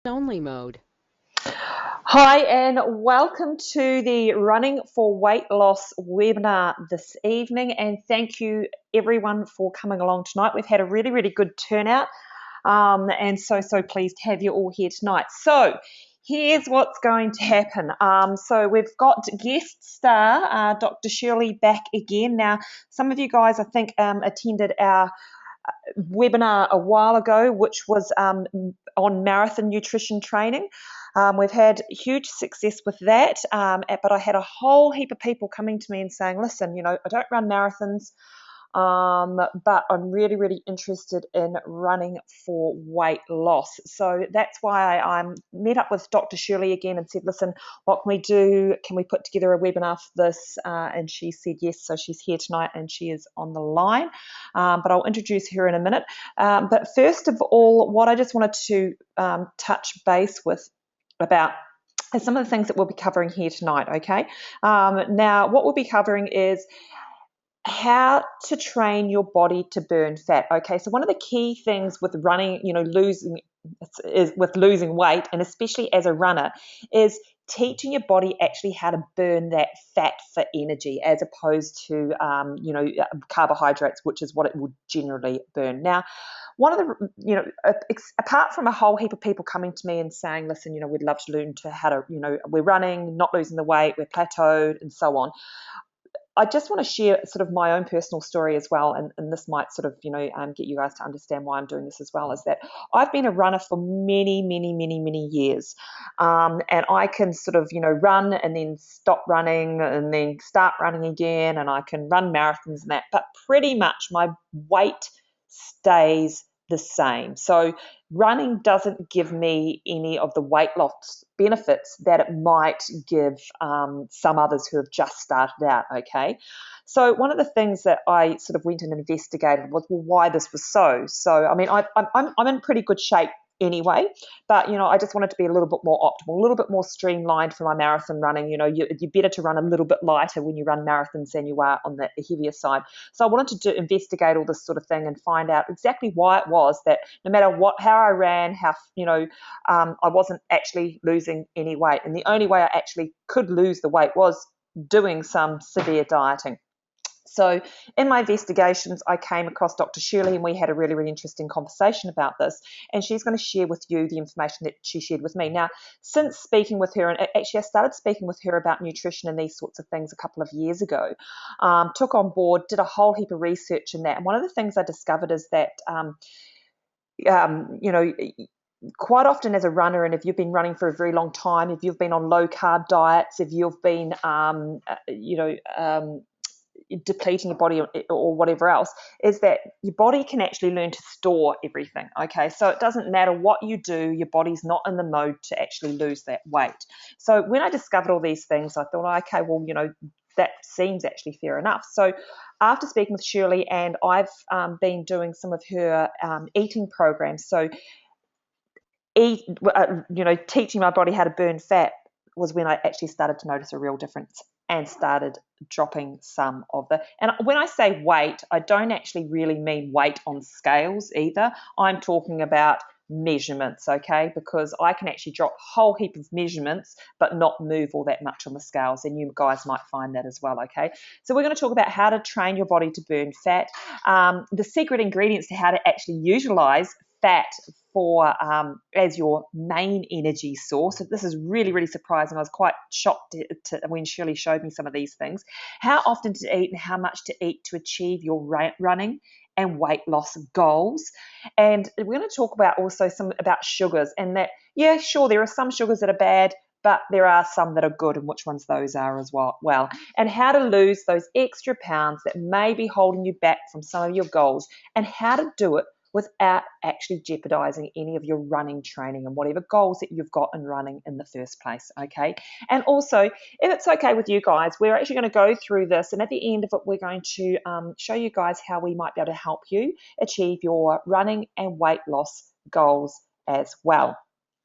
Only mode. Hi, and welcome to the Running for Weight Loss webinar this evening. And thank you, everyone, for coming along tonight. We've had a really, really good turnout, and so pleased to have you all here tonight. So, here's what's going to happen. So, we've got guest star Dr. Shirley back again. Now, some of you guys, I think, attended our webinar a while ago, which was on marathon nutrition training. We've had huge success with that, but I had a whole heap of people coming to me and saying, listen, I don't run marathons, but I'm really, really interested in running for weight loss. So that's why I met up with Dr. Shirley again and said, listen, what can we do? Can we put together a webinar for this? And she said yes, so she's here tonight and she is on the line, but I'll introduce her in a minute. But first of all, what I just wanted to touch base with about is some of the things that we'll be covering here tonight, okay? Now, what we'll be covering is how to train your body to burn fat. Okay, so one of the key things with running, losing weight, and especially as a runner, is teaching your body actually how to burn that fat for energy, as opposed to carbohydrates, which is what it would generally burn. Now, one of the, apart from a whole heap of people coming to me and saying, listen, we'd love to learn to how to, we're running, not losing the weight, we're plateaued, and so on. I just want to share sort of my own personal story as well, and this might sort of, get you guys to understand why I'm doing this as well, is that I've been a runner for many, many, many, many years. And I can sort of, run and then stop running and then start running again, and I can run marathons and that, but pretty much my weight stays the same. So running doesn't give me any of the weight loss benefits that it might give some others who have just started out, okay? So one of the things that I sort of went and investigated was, well, why this was so. So, I mean, I'm in pretty good shape anyway, but, I just wanted to be a little bit more optimal, a little bit more streamlined for my marathon running. You're better to run a little bit lighter when you run marathons than you are on the heavier side. So I wanted to investigate all this sort of thing and find out exactly why it was that no matter how I ran, I wasn't actually losing any weight. And the only way I actually could lose the weight was doing some severe dieting. So in my investigations, I came across Dr. Shirley, and we had a really, really interesting conversation about this. And she's going to share with you the information that she shared with me. Now, since speaking with her, and actually I started speaking with her about nutrition and these sorts of things a couple of years ago, took on board, did a whole heap of research in that. And one of the things I discovered is that, quite often as a runner, and if you've been running for a very long time, if you've been on low carb diets, if you've been, depleting your body or whatever else, is that your body can actually learn to store everything. Okay, so it doesn't matter what you do, your body's not in the mode to actually lose that weight. So when I discovered all these things, I thought, okay, well, that seems actually fair enough. So after speaking with Shirley, and I've been doing some of her eating programs, so teaching my body how to burn fat was when I actually started to notice a real difference and started dropping some of the, and when I say weight, I don't actually really mean weight on scales either. I'm talking about measurements, okay? Because I can actually drop a whole heap of measurements but not move all that much on the scales, and you guys might find that as well, okay? So we're going to talk about how to train your body to burn fat, the secret ingredients to how to actually utilize fat for as your main energy source. This is really, really surprising. I was quite shocked when Shirley showed me some of these things. How often to eat and how much to eat to achieve your running and weight loss goals. And we're going to talk about also some about sugars, and that, yeah, sure, there are some sugars that are bad, but there are some that are good, and which ones those are as well. And how to lose those extra pounds that may be holding you back from some of your goals, and how to do it without actually jeopardizing any of your running training and whatever goals that you've got in running in the first place, okay? And also, if it's okay with you guys, we're actually going to go through this, and at the end of it, we're going to show you guys how we might be able to help you achieve your running and weight loss goals as well.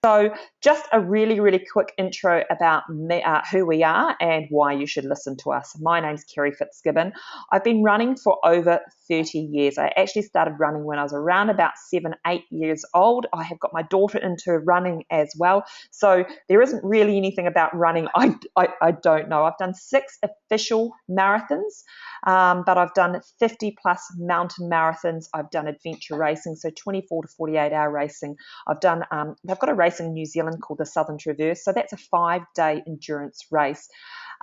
So just a really, really quick intro about me, who we are and why you should listen to us. My name's Kerry Fitzgibbon. I've been running for over 30 years. I actually started running when I was around about 7, 8 years old. I have got my daughter into running as well. So there isn't really anything about running I don't know. I've done 6 official marathons, but I've done 50 plus mountain marathons. I've done adventure racing, so 24 to 48 hour racing. I've done, they've got a race in New Zealand called the Southern Traverse, so that's a 5-day endurance race.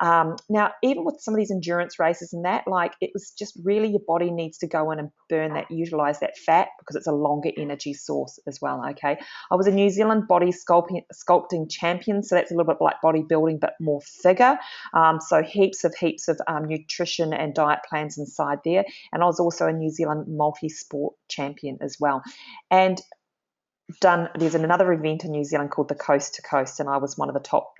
Now, even with some of these endurance races and that, like, it was just really your body needs to go in and burn that, utilize that fat, because it's a longer energy source as well, okay? I was a New Zealand body sculpting champion, so that's a little bit like bodybuilding, but more figure. So heaps of nutrition and diet plans inside there. And I was also a New Zealand multi-sport champion as well. And there's another event in New Zealand called the Coast to Coast, and I was one of the top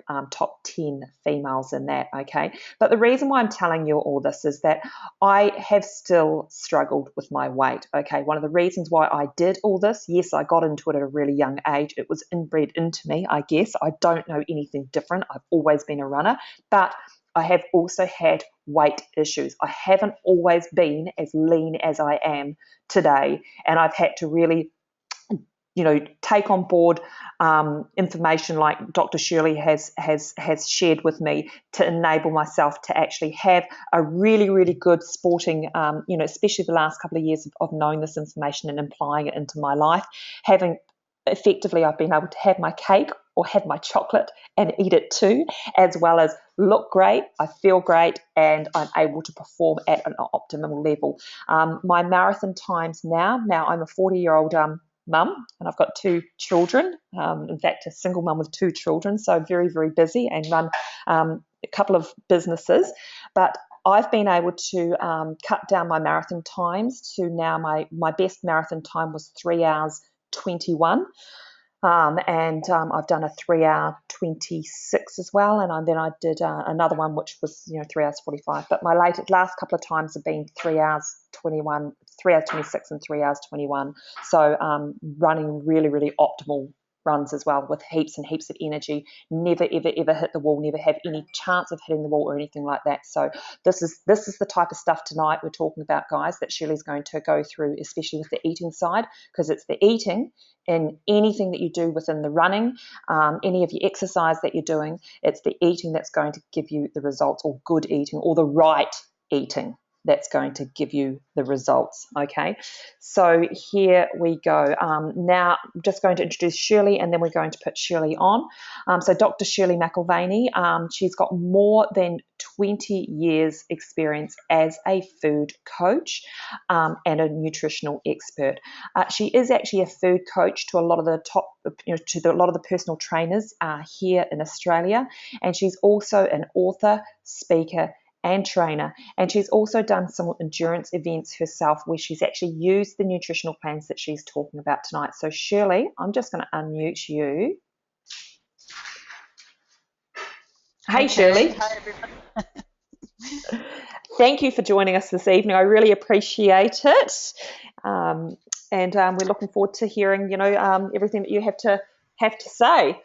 10 females in that, okay? But the reason why I'm telling you all this is that I have still struggled with my weight, okay? One of the reasons why I did all this, yes, I got into it at a really young age. It was inbred into me, I guess. I don't know anything different. I've always been a runner, but I have also had weight issues. I haven't always been as lean as I am today, and I've had to really take on board information like Dr. Shirley has shared with me to enable myself to actually have a really, really good sporting, especially the last couple of years of knowing this information and applying it into my life. Effectively, I've been able to have my cake or have my chocolate and eat it too, as well as look great, I feel great, and I'm able to perform at an optimal level. My marathon times now I'm a 40-year-old mum, and I've got 2 children, in fact a single mum with 2 children, so very, very busy, and run a couple of businesses. But I've been able to cut down my marathon times to now my best marathon time was 3 hours 21. And I've done a 3 hour 26 as well, and then I did another one which was 3 hours 45. But my last couple of times have been 3 hours 21, 3 hours 26, and 3 hours 21. So running really, really optimal runs as well, with heaps and heaps of energy. Never ever ever hit the wall. Never have any chance of hitting the wall or anything like that. So this is the type of stuff tonight we're talking about, guys, that Shirley's going to go through, especially with the eating side, because it's the eating in anything that you do within the running, any of your exercise that you're doing. It's the eating that's going to give you the results, or good eating, or the right eating that's going to give you the results, okay? So here we go. Now I'm just going to introduce Shirley, and then we're going to put Shirley on. So Dr. Shirley McIlvaney, she's got more than 20 years experience as a food coach and a nutritional expert. She is actually a food coach to a lot of the a lot of the personal trainers here in Australia, and she's also an author, speaker, and trainer, and she's also done some endurance events herself where she's actually used the nutritional plans that she's talking about tonight. So Shirley, I'm just going to unmute you. Hey, Shirley. Hi, everybody. Thank you for joining us this evening. I really appreciate it, and we're looking forward to hearing everything that you have to say.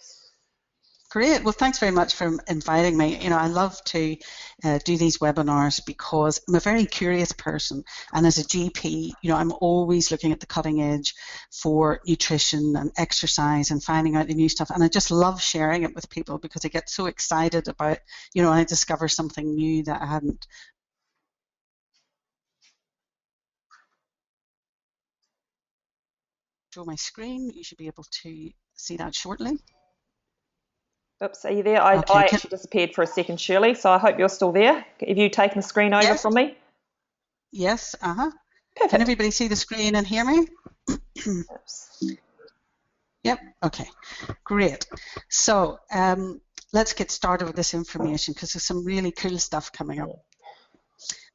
Great. Well, thanks very much for inviting me. I love to do these webinars because I'm a very curious person, and as a GP, I'm always looking at the cutting edge for nutrition and exercise and finding out the new stuff, and I just love sharing it with people because I get so excited about, when I discover something new that I hadn't. Show my screen. You should be able to see that shortly. Oops, are you there? I actually disappeared for a second, Shirley, so I hope you're still there. Have you taken the screen over from me? Yes, Perfect. Can everybody see the screen and hear me? Yep, okay, great. So let's get started with this information because there's some really cool stuff coming up.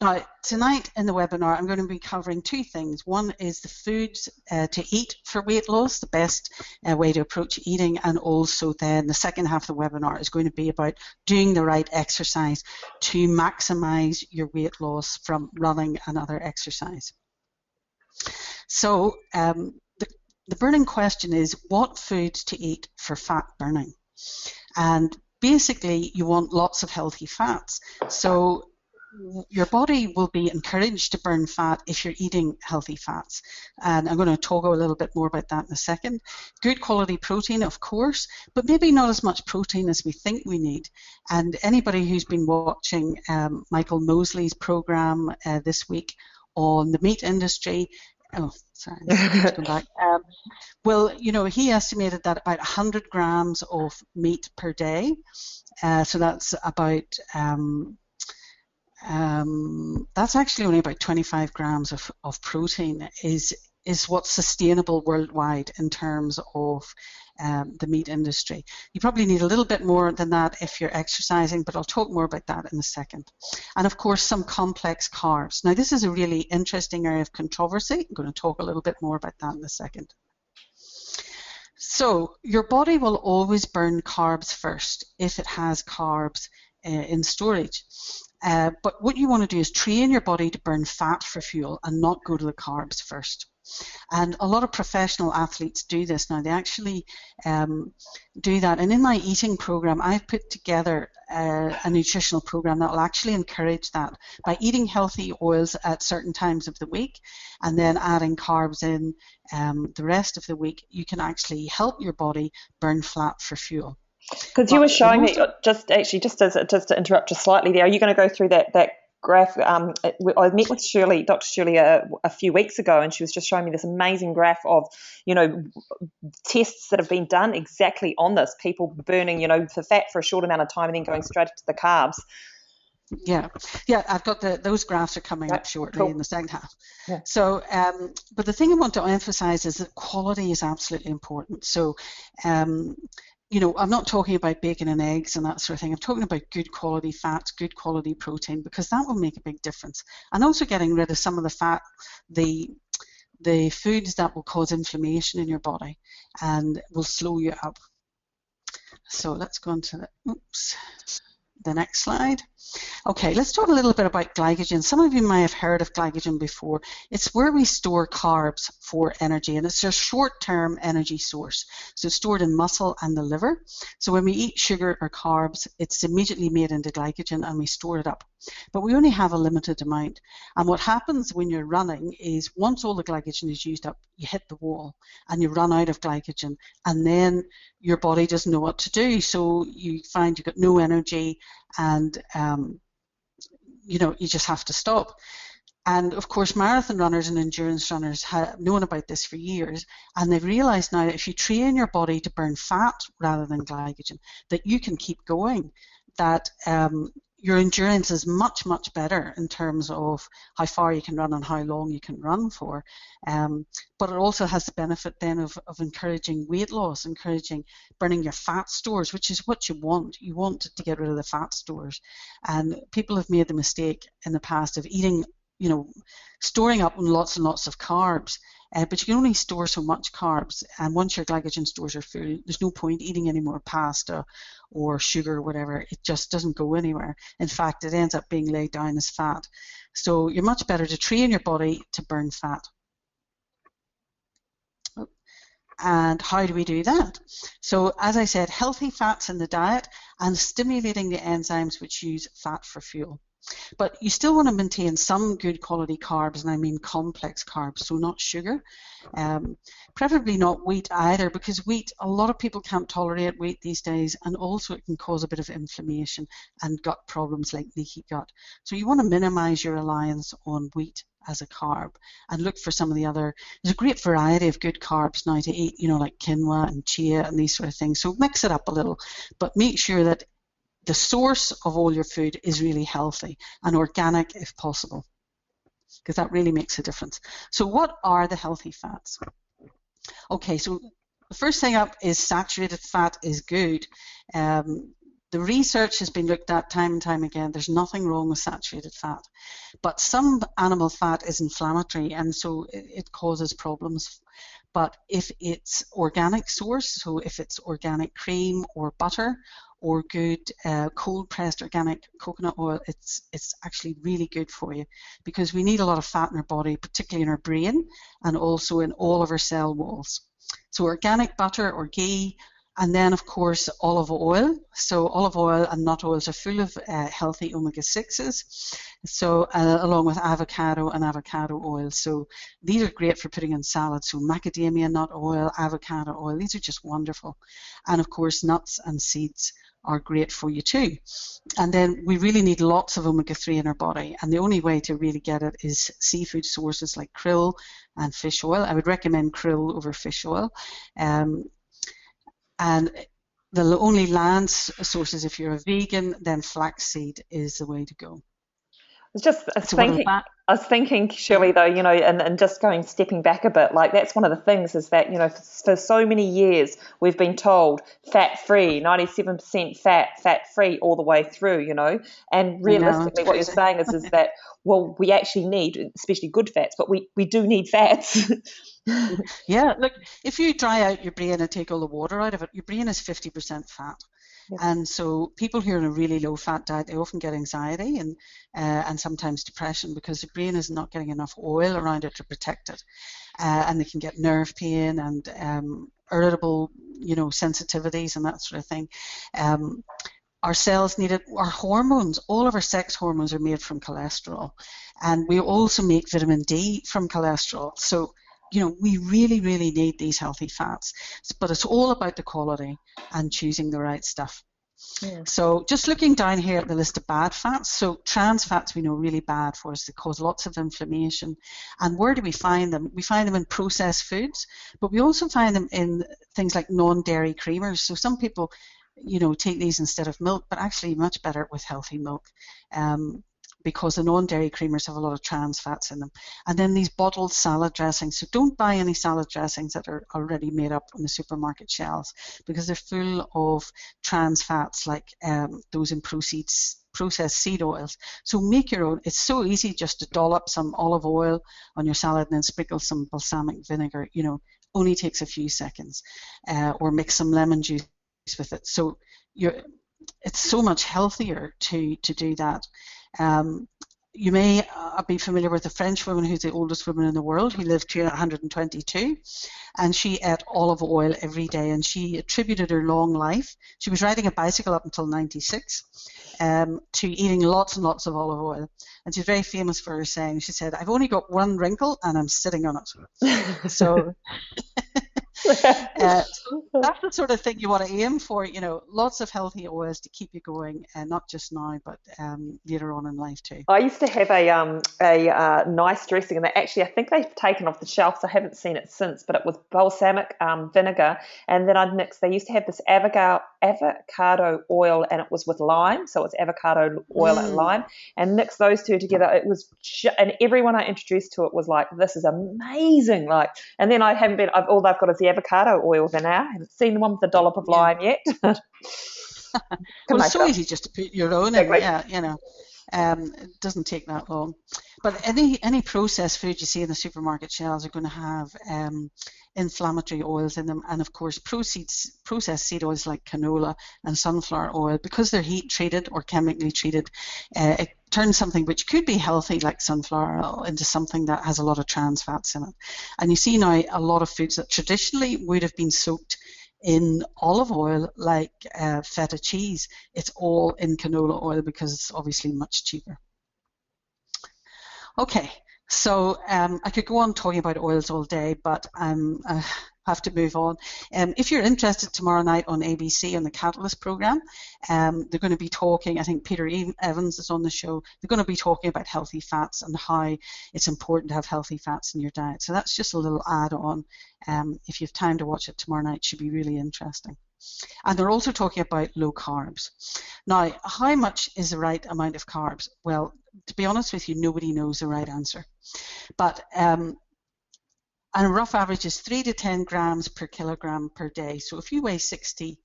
Now, tonight in the webinar, I'm going to be covering 2 things. One is the foods to eat for weight loss, the best way to approach eating, and also then the second half of the webinar is going to be about doing the right exercise to maximize your weight loss from running and other exercise. So the burning question is what foods to eat for fat burning. And basically, you want lots of healthy fats. So your body will be encouraged to burn fat if you're eating healthy fats. And I'm going to talk a little bit more about that in a second. Good quality protein, of course, but maybe not as much protein as we think we need. And anybody who's been watching Michael Mosley's program this week on the meat industry, oh, sorry, let's go back. Well, you know, he estimated that about 100 grams of meat per day, so that's about that's actually only about 25 grams of protein is what's sustainable worldwide in terms of the meat industry. You probably need a little bit more than that if you're exercising, but I'll talk more about that in a second. And of course, some complex carbs. Now, this is a really interesting area of controversy. I'm going to talk a little bit more about that in a second. So your body will always burn carbs first if it has carbs in storage. But what you want to do is train your body to burn fat for fuel and not go to the carbs first. And a lot of professional athletes do this now. They actually do that. And in my eating program, I've put together a nutritional program that will actually encourage that by eating healthy oils at certain times of the week and then adding carbs in the rest of the week. You can actually help your body burn fat for fuel. Because you were showing me, just to interrupt just slightly there, are you going to go through that graph? I met with Shirley, Dr. Shirley, a few weeks ago, and she was just showing me this amazing graph of, you know, tests that have been done exactly on this, people burning, you know, the fat for a short amount of time and then going straight to the carbs. Yeah, I've got those graphs are coming up shortly in the second half. Yeah. So, but the thing I want to emphasize is that quality is absolutely important. So, you know, I'm not talking about bacon and eggs and that sort of thing. I'm talking about good quality fats, good quality protein, because that will make a big difference. And also getting rid of some of the fat, the foods that will cause inflammation in your body and will slow you up. So let's go on to the next slide. Okay, let's talk a little bit about glycogen. Some of you might have heard of glycogen before. It's where we store carbs for energy, and it's a short-term energy source. So it's stored in muscle and the liver. So when we eat sugar or carbs, it's immediately made into glycogen and we store it up. But we only have a limited amount. And what happens when you're running is once all the glycogen is used up, you hit the wall and you run out of glycogen, and then your body doesn't know what to do. So you find you've got no energy and you know, you just have to stop. And of course, marathon runners and endurance runners have known about this for years, and they've realized now that if you train your body to burn fat rather than glycogen, that you can keep going, that your endurance is much, much better in terms of how far you can run and how long you can run for. But it also has the benefit then of encouraging weight loss, encouraging burning your fat stores, which is what you want. You want to get rid of the fat stores. And people have made the mistake in the past of eating, you know, storing up on lots and lots of carbs. But you can only store so much carbs, and once your glycogen stores are full, there's no point eating any more pasta or sugar or whatever. It just doesn't go anywhere. In fact, it ends up being laid down as fat. So you're much better to train your body to burn fat. And how do we do that? So as I said, healthy fats in the diet and stimulating the enzymes which use fat for fuel. But you still want to maintain some good quality carbs, and I mean complex carbs, so not sugar. Preferably not wheat either, because wheat, a lot of people can't tolerate wheat these days, and also it can cause a bit of inflammation and gut problems like leaky gut. So you want to minimize your reliance on wheat as a carb and look for some of the other, there's a great variety of good carbs now to eat, you know, like quinoa and chia and these sort of things. So mix it up a little, but make sure that the source of all your food is really healthy and organic if possible, because that really makes a difference. So what are the healthy fats? Okay, so the first thing up is saturated fat is good. The research has been looked at time and time again. There's nothing wrong with saturated fat, but some animal fat is inflammatory, and so it causes problems. But if it's organic source, so if it's organic cream or butter or good cold pressed organic coconut oil, it's actually really good for you, because we need a lot of fat in our body, particularly in our brain and also in all of our cell walls. So organic butter or ghee, and then of course olive oil. So olive oil and nut oils are full of healthy omega-6s. So along with avocado and avocado oil. So these are great for putting in salads. So macadamia nut oil, avocado oil, these are just wonderful. And of course nuts and seeds are great for you too. And then we really need lots of omega-3 in our body, and the only way to really get it is seafood sources like krill and fish oil. I would recommend krill over fish oil. And the only land sources, if you're a vegan, then flaxseed is the way to go. I was thinking, Shirley, though, and just stepping back a bit, like that's one of the things is that, for so many years we've been told fat-free, 97% fat-free all the way through, and realistically what you're saying is that, well, we actually need, especially good fats, but we do need fats. Yeah, look, if you dry out your brain and take all the water out of it, your brain is 50% fat. And so people who are on a really low fat diet, they often get anxiety and sometimes depression because the brain is not getting enough oil around it to protect it. And they can get nerve pain and irritable, sensitivities and that sort of thing. Our cells need it. Our hormones, all of our sex hormones are made from cholesterol. And we also make vitamin D from cholesterol. So we really, really need these healthy fats, but it's all about the quality and choosing the right stuff. Yeah. So just looking down here at the list of bad fats, so trans fats we know are really bad for us. They cause lots of inflammation. And where do we find them? We find them in processed foods, but we also find them in things like non-dairy creamers. So some people, take these instead of milk, but actually much better with healthy milk. Because the non-dairy creamers have a lot of trans fats in them. And then these bottled salad dressings. So don't buy any salad dressings that are already made up on the supermarket shelves because they're full of trans fats like those in processed seed oils. So make your own. It's so easy just to dollop some olive oil on your salad and then sprinkle some balsamic vinegar. Only takes a few seconds. Or mix some lemon juice with it. So it's so much healthier to do that. You may be familiar with a French woman who's the oldest woman in the world who lived to 122, and she ate olive oil every day, and she attributed her long life. She was riding a bicycle up until 96 to eating lots and lots of olive oil. And she's very famous for her saying, she said, "I've only got one wrinkle and I'm sitting on it." So that's the sort of thing you want to aim for, lots of healthy oils to keep you going, and not just now, but later on in life too. I used to have a nice dressing, and I think they've taken off the shelves. I haven't seen it since, but it was balsamic vinegar, and then I'd mix. They used to have this avocado oil, and it was with lime, so it's avocado oil and lime, and mix those two together. It was, and everyone I introduced to it was like, "This is amazing!" And then all they've got is the avocado oil there now. I haven't seen the one with the dollop of lime yet. Well, it's so easy just to put your own in. Yeah, it doesn't take that long. But any processed food you see in the supermarket shelves are going to have inflammatory oils in them, and of course processed seed oils like canola and sunflower oil, because they're heat treated or chemically treated, it turns something which could be healthy like sunflower oil into something that has a lot of trans fats in it. And you see now a lot of foods that traditionally would have been soaked in olive oil, like feta cheese, it's all in canola oil because it's obviously much cheaper. Okay, so I could go on talking about oils all day, but I have to move on. If you're interested, tomorrow night on ABC on the Catalyst program, they're going to be talking, I think Peter Evans is on the show, they're going to be talking about healthy fats and how it's important to have healthy fats in your diet. So that's just a little add-on. If you have time to watch it tomorrow night, it should be really interesting. And they're also talking about low carbs. Now, how much is the right amount of carbs? Well, to be honest with you, nobody knows the right answer. But and a rough average is 3 to 10 grams per kilogram per day. So if you weigh 60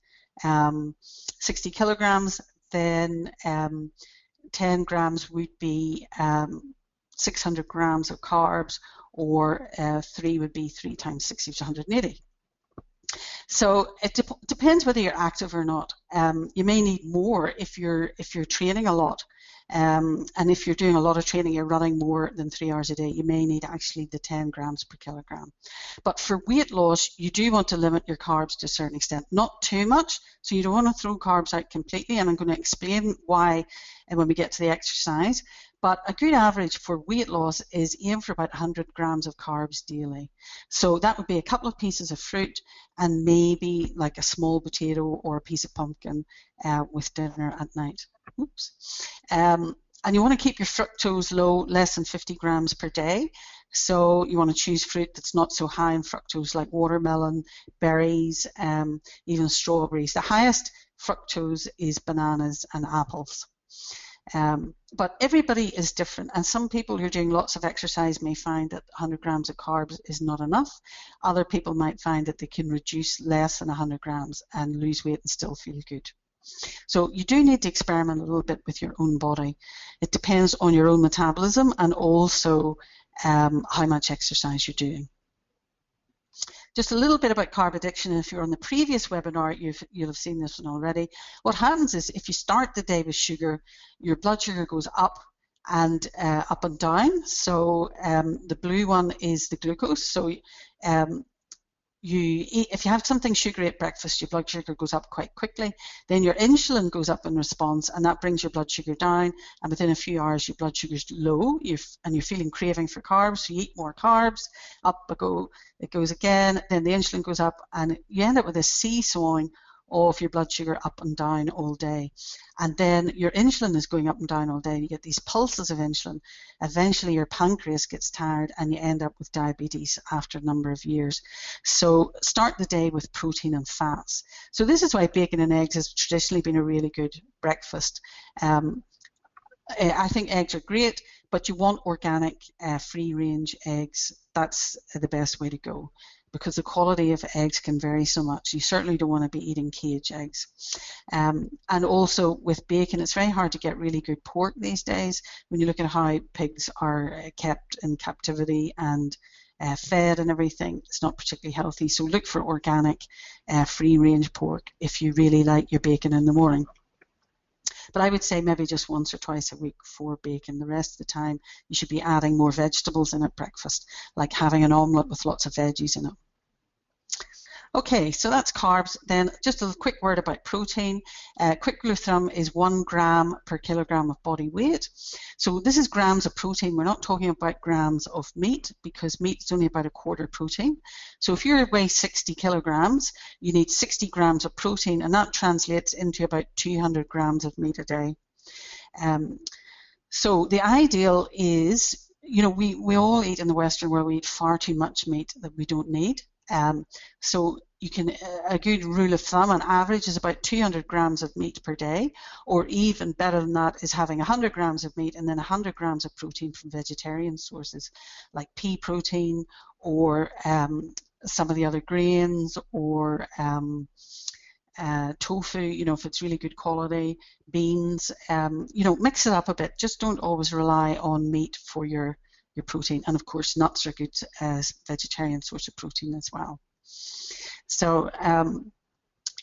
kilograms, then 10 grams would be 600 grams of carbs, or 3 would be 3 times 60, which is 180. So it depends whether you're active or not. You may need more if you're training a lot. And if you're doing a lot of training, you're running more than 3 hours a day, you may need actually the 10 grams per kilogram. But for weight loss, you do want to limit your carbs to a certain extent, not too much, so you don't want to throw carbs out completely, and I'm going to explain why when we get to the exercise. But a good average for weight loss is aim for about 100 grams of carbs daily. So that would be a couple of pieces of fruit and maybe like a small potato or a piece of pumpkin with dinner at night. Oops. And you want to keep your fructose low, less than 50 grams per day. So you want to choose fruit that's not so high in fructose, like watermelon, berries, even strawberries. The highest fructose is bananas and apples. But everybody is different, and some people who are doing lots of exercise may find that 100 grams of carbs is not enough. Other people might find that they can reduce less than 100 grams and lose weight and still feel good. So you do need to experiment a little bit with your own body. It depends on your own metabolism and also how much exercise you're doing. Just a little bit about carb addiction. If you're on the previous webinar, you'll have seen this one already. What happens is if you start the day with sugar, your blood sugar goes up and down. So the blue one is the glucose. So if you have something sugary at breakfast, your blood sugar goes up quite quickly. Then your insulin goes up in response, and that brings your blood sugar down. And within a few hours, your blood sugar is low, and you're feeling craving for carbs. So you eat more carbs. Up it goes again. Then the insulin goes up, and you end up with a seesawing of your blood sugar up and down all day. And then your insulin is going up and down all day. You get these pulses of insulin. Eventually your pancreas gets tired and you end up with diabetes after a number of years. So start the day with protein and fats. So this is why bacon and eggs has traditionally been a really good breakfast. I think eggs are great, but you want organic, free-range eggs. That's the best way to go, because the quality of eggs can vary so much. You certainly don't want to be eating cage eggs. And also with bacon, it's very hard to get really good pork these days when you look at how pigs are kept in captivity and fed and everything. It's not particularly healthy. So look for organic, free-range pork if you really like your bacon in the morning. But I would say maybe just once or twice a week for bacon. The rest of the time, you should be adding more vegetables in at breakfast, like having an omelette with lots of veggies in it. Okay, so that's carbs. Then just a quick word about protein. Quick rule of thumb is 1 gram per kilogram of body weight. So this is grams of protein. We're not talking about grams of meat, because meat is only about a quarter protein. So if you weigh 60 kilograms, you need 60 grams of protein, and that translates into about 200 grams of meat a day. So the ideal is, we all eat in the Western world, we eat far too much meat that we don't need. So you can, a good rule of thumb, on average, is about 200 grams of meat per day, or even better than that is having 100 grams of meat and then 100 grams of protein from vegetarian sources like pea protein or some of the other grains, or tofu, if it's really good quality, beans, mix it up a bit. Just don't always rely on meat for your protein. And of course, nuts are good as vegetarian source of protein as well. So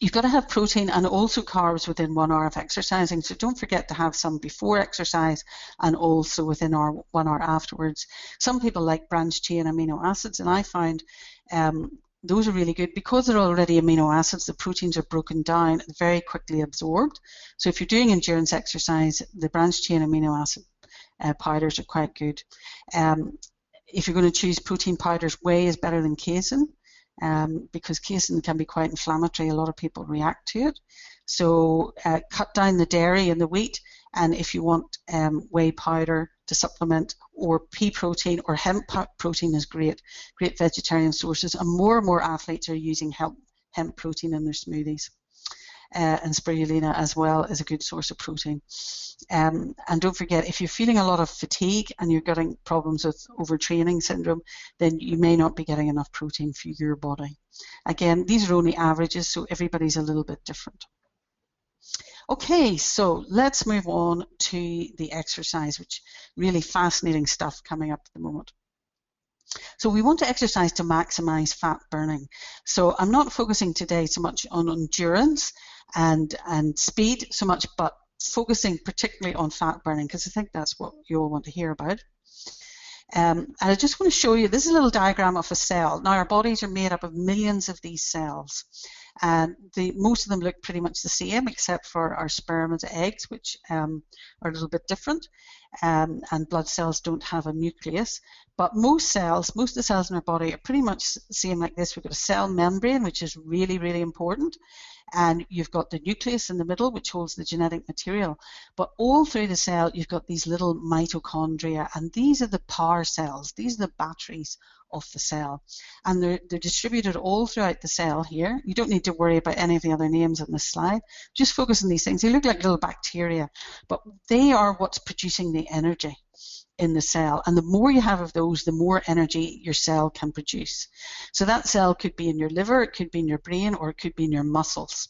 you've got to have protein and also carbs within 1 hour of exercising. So don't forget to have some before exercise and also within our 1 hour afterwards. Some people like branched chain amino acids, and I find those are really good because they're already amino acids. The proteins are broken down and very quickly absorbed. So if you're doing endurance exercise, the branched chain amino acid powders are quite good. If you're going to choose protein powders, whey is better than casein, because casein can be quite inflammatory. A lot of people react to it. So cut down the dairy and the wheat, and if you want whey powder to supplement, or pea protein or hemp protein is great vegetarian sources, and more athletes are using hemp protein in their smoothies. And spirulina as well is a good source of protein. And don't forget, if you're feeling a lot of fatigue and you're getting problems with overtraining syndrome, then you may not be getting enough protein for your body. Again, these are only averages, so everybody's a little bit different. Okay, so let's move on to the exercise, which really fascinating stuff coming up at the moment. So we want to exercise to maximize fat burning. So I'm not focusing today so much on endurance and speed so much, but focusing particularly on fat burning because I think that's what you all want to hear about. And I just want to show you, this is a little diagram of a cell. Now, our bodies are made up of millions of these cells, and most of them look pretty much the same, except for our sperm and eggs, which are a little bit different, and blood cells don't have a nucleus. But most of the cells in our body are pretty much the same like this. We've got a cell membrane, which is really, really important. And you've got the nucleus in the middle, which holds the genetic material. But all through the cell, you've got these little mitochondria, and these are the power cells. These are the batteries of the cell. And they're distributed all throughout the cell here. You don't need to worry about any of the other names on this slide. Just focus on these things. They look like little bacteria, but they are what's producing the energy in the cell, and the more you have of those, the more energy your cell can produce. So that cell could be in your liver, it could be in your brain, or it could be in your muscles,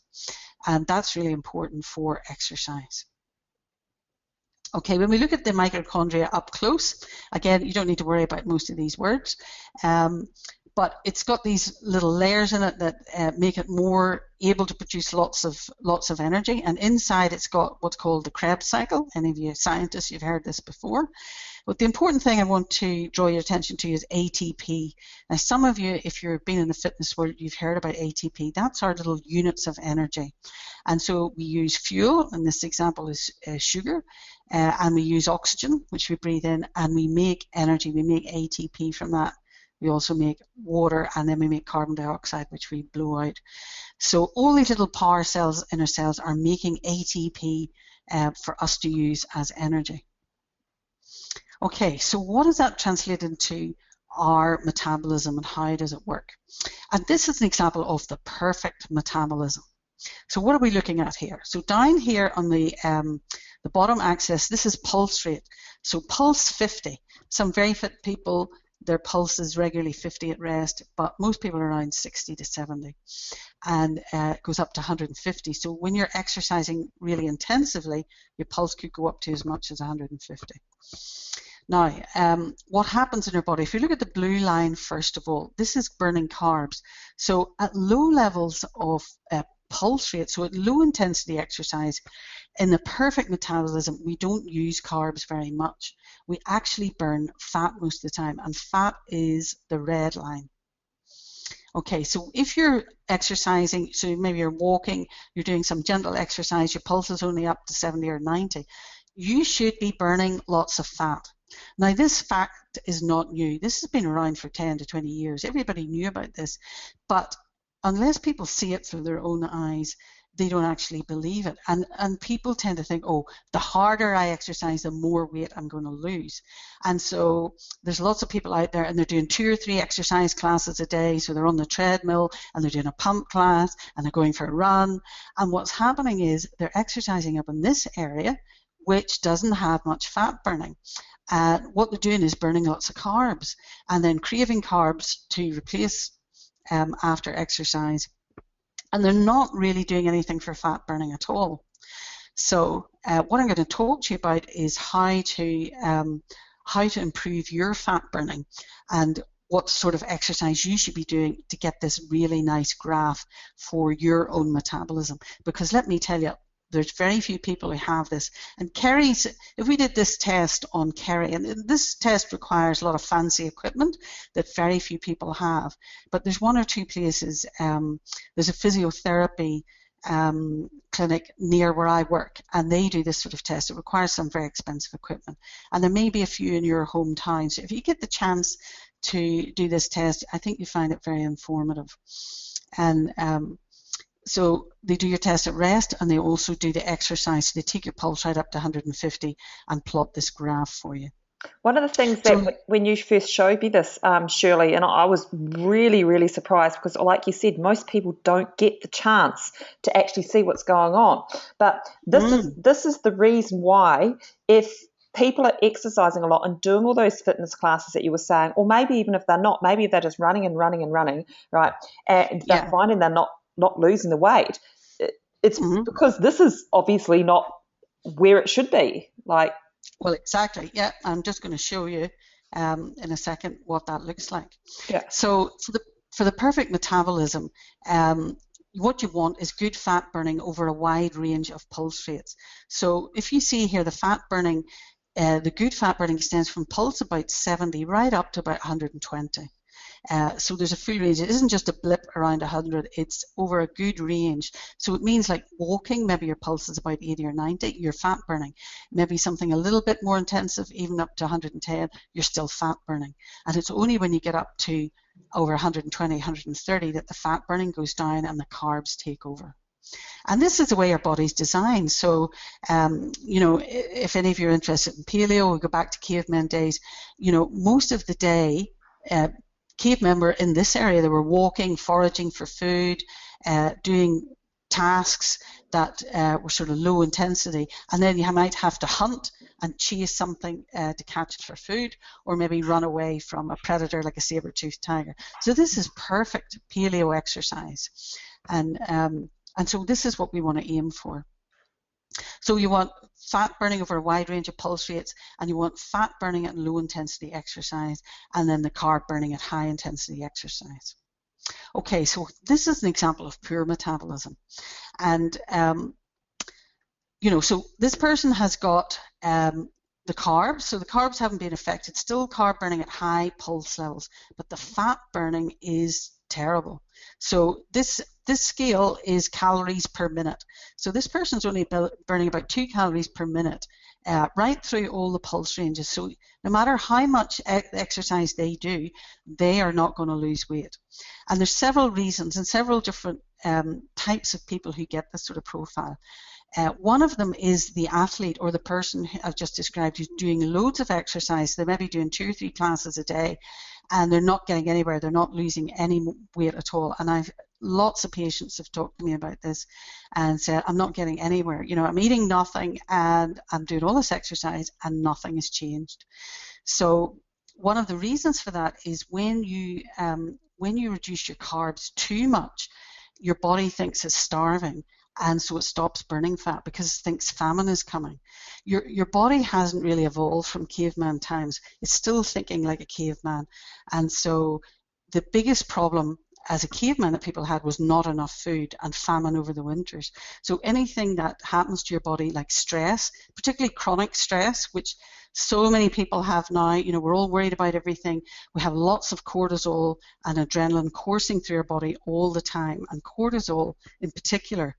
and that's really important for exercise. Okay, when we look at the mitochondria up close, again, you don't need to worry about most of these words, but it's got these little layers in it that make it more able to produce lots of energy, and inside it's got what's called the Krebs cycle. Any of you scientists, you've heard this before. But the important thing I want to draw your attention to is ATP. Now, some of you, if you've been in the fitness world, you've heard about ATP. That's our little units of energy. And so we use fuel, and this example is sugar, and we use oxygen, which we breathe in, and we make energy. We make ATP from that. We also make water, and then we make carbon dioxide, which we blow out. So all these little power cells in our cells are making ATP for us to use as energy. Okay, so what does that translate into our metabolism, and how does it work? And this is an example of the perfect metabolism. So what are we looking at here? So down here on the bottom axis, this is pulse rate. So pulse 50. Some very fit people, their pulse is regularly 50 at rest, but most people are around 60 to 70, and it goes up to 150. So when you're exercising really intensively, your pulse could go up to as much as 150. Now, what happens in your body, if you look at the blue line first of all, this is burning carbs. So at low levels of pulse rate, so at low intensity exercise, in the perfect metabolism, we don't use carbs very much. We actually burn fat most of the time, and fat is the red line. Okay, so if you're exercising, so maybe you're walking, you're doing some gentle exercise, your pulse is only up to 70 or 90, you should be burning lots of fat. Now, this fact is not new. This has been around for 10 to 20 years. Everybody knew about this, but unless people see it through their own eyes, they don't actually believe it. And people tend to think, oh, the harder I exercise, the more weight I'm going to lose. And so there's lots of people out there, and they're doing 2 or 3 exercise classes a day. So they're on the treadmill, and they're doing a pump class, and they're going for a run. And what's happening is they're exercising up in this area, which doesn't have much fat burning. What they're doing is burning lots of carbs, and then craving carbs to replace after exercise, and they're not really doing anything for fat burning at all. So what I'm going to talk to you about is how to improve your fat burning, and what sort of exercise you should be doing to get this really nice graph for your own metabolism. Because let me tell you, there's very few people who have this. And Kerry's, if we did this test on Kerry, and this test requires a lot of fancy equipment that very few people have, but there's 1 or 2 places, there's a physiotherapy clinic near where I work, and they do this sort of test. It requires some very expensive equipment, and there may be a few in your hometown. So if you get the chance to do this test, I think you find it very informative. And so they do your test at rest, and they also do the exercise. So they take your pulse right up to 150 and plot this graph for you. One of the things that when you first showed me this, Shirley, and I was really, really surprised, because like you said, most people don't get the chance to actually see what's going on. But this is the reason why, if people are exercising a lot and doing all those fitness classes that you were saying, or maybe even if they're not, maybe if they're just running, right, and they're finding they're not losing the weight, it's because this is obviously not where it should be. Well, exactly. Yeah, I'm just going to show you in a second what that looks like. Yeah. So for the perfect metabolism, what you want is good fat burning over a wide range of pulse rates. So if you see here, the fat burning, the good fat burning extends from pulse about 70 right up to about 120. So there's a full range. It isn't just a blip around 100, it's over a good range. So it means like walking, maybe your pulse is about 80 or 90, you're fat burning. Maybe something a little bit more intensive, even up to 110, you're still fat burning. And it's only when you get up to over 120, 130 that the fat burning goes down and the carbs take over. And this is the way our body's designed. So, you know, if any of you are interested in paleo, we go back to caveman days, you know, most of the day, cavemen were in this area. They were walking, foraging for food, doing tasks that were sort of low intensity, and then you might have to hunt and chase something to catch it for food, or maybe run away from a predator like a saber-toothed tiger. So this is perfect paleo exercise, and so this is what we want to aim for. So you want fat burning over a wide range of pulse rates, and you want fat burning at low intensity exercise, and then the carb burning at high intensity exercise. Okay, so this is an example of poor metabolism. And, you know, so this person has got the carbs, so the carbs haven't been affected, still carb burning at high pulse levels, but the fat burning is terrible. So this scale is calories per minute. So this person's only burning about 2 calories per minute right through all the pulse ranges. So no matter how much exercise they do, they are not going to lose weight. And there's several reasons and several different types of people who get this sort of profile. One of them is the athlete or the person who I've just described who's doing loads of exercise. They may be doing 2 or 3 classes a day and they're not getting anywhere. They're not losing any weight at all. And I've lots of patients have talked to me about this and said, I'm not getting anywhere. You know, I'm eating nothing and I'm doing all this exercise and nothing has changed. So one of the reasons for that is when you reduce your carbs too much, your body thinks it's starving, and so it stops burning fat because it thinks famine is coming. Your body hasn't really evolved from caveman times. It's still thinking like a caveman. And so the biggest problem as a caveman that people had was not enough food and famine over the winters. So anything that happens to your body, like stress, particularly chronic stress, which so many people have now, you know, we're all worried about everything. We have lots of cortisol and adrenaline coursing through our body all the time. And cortisol in particular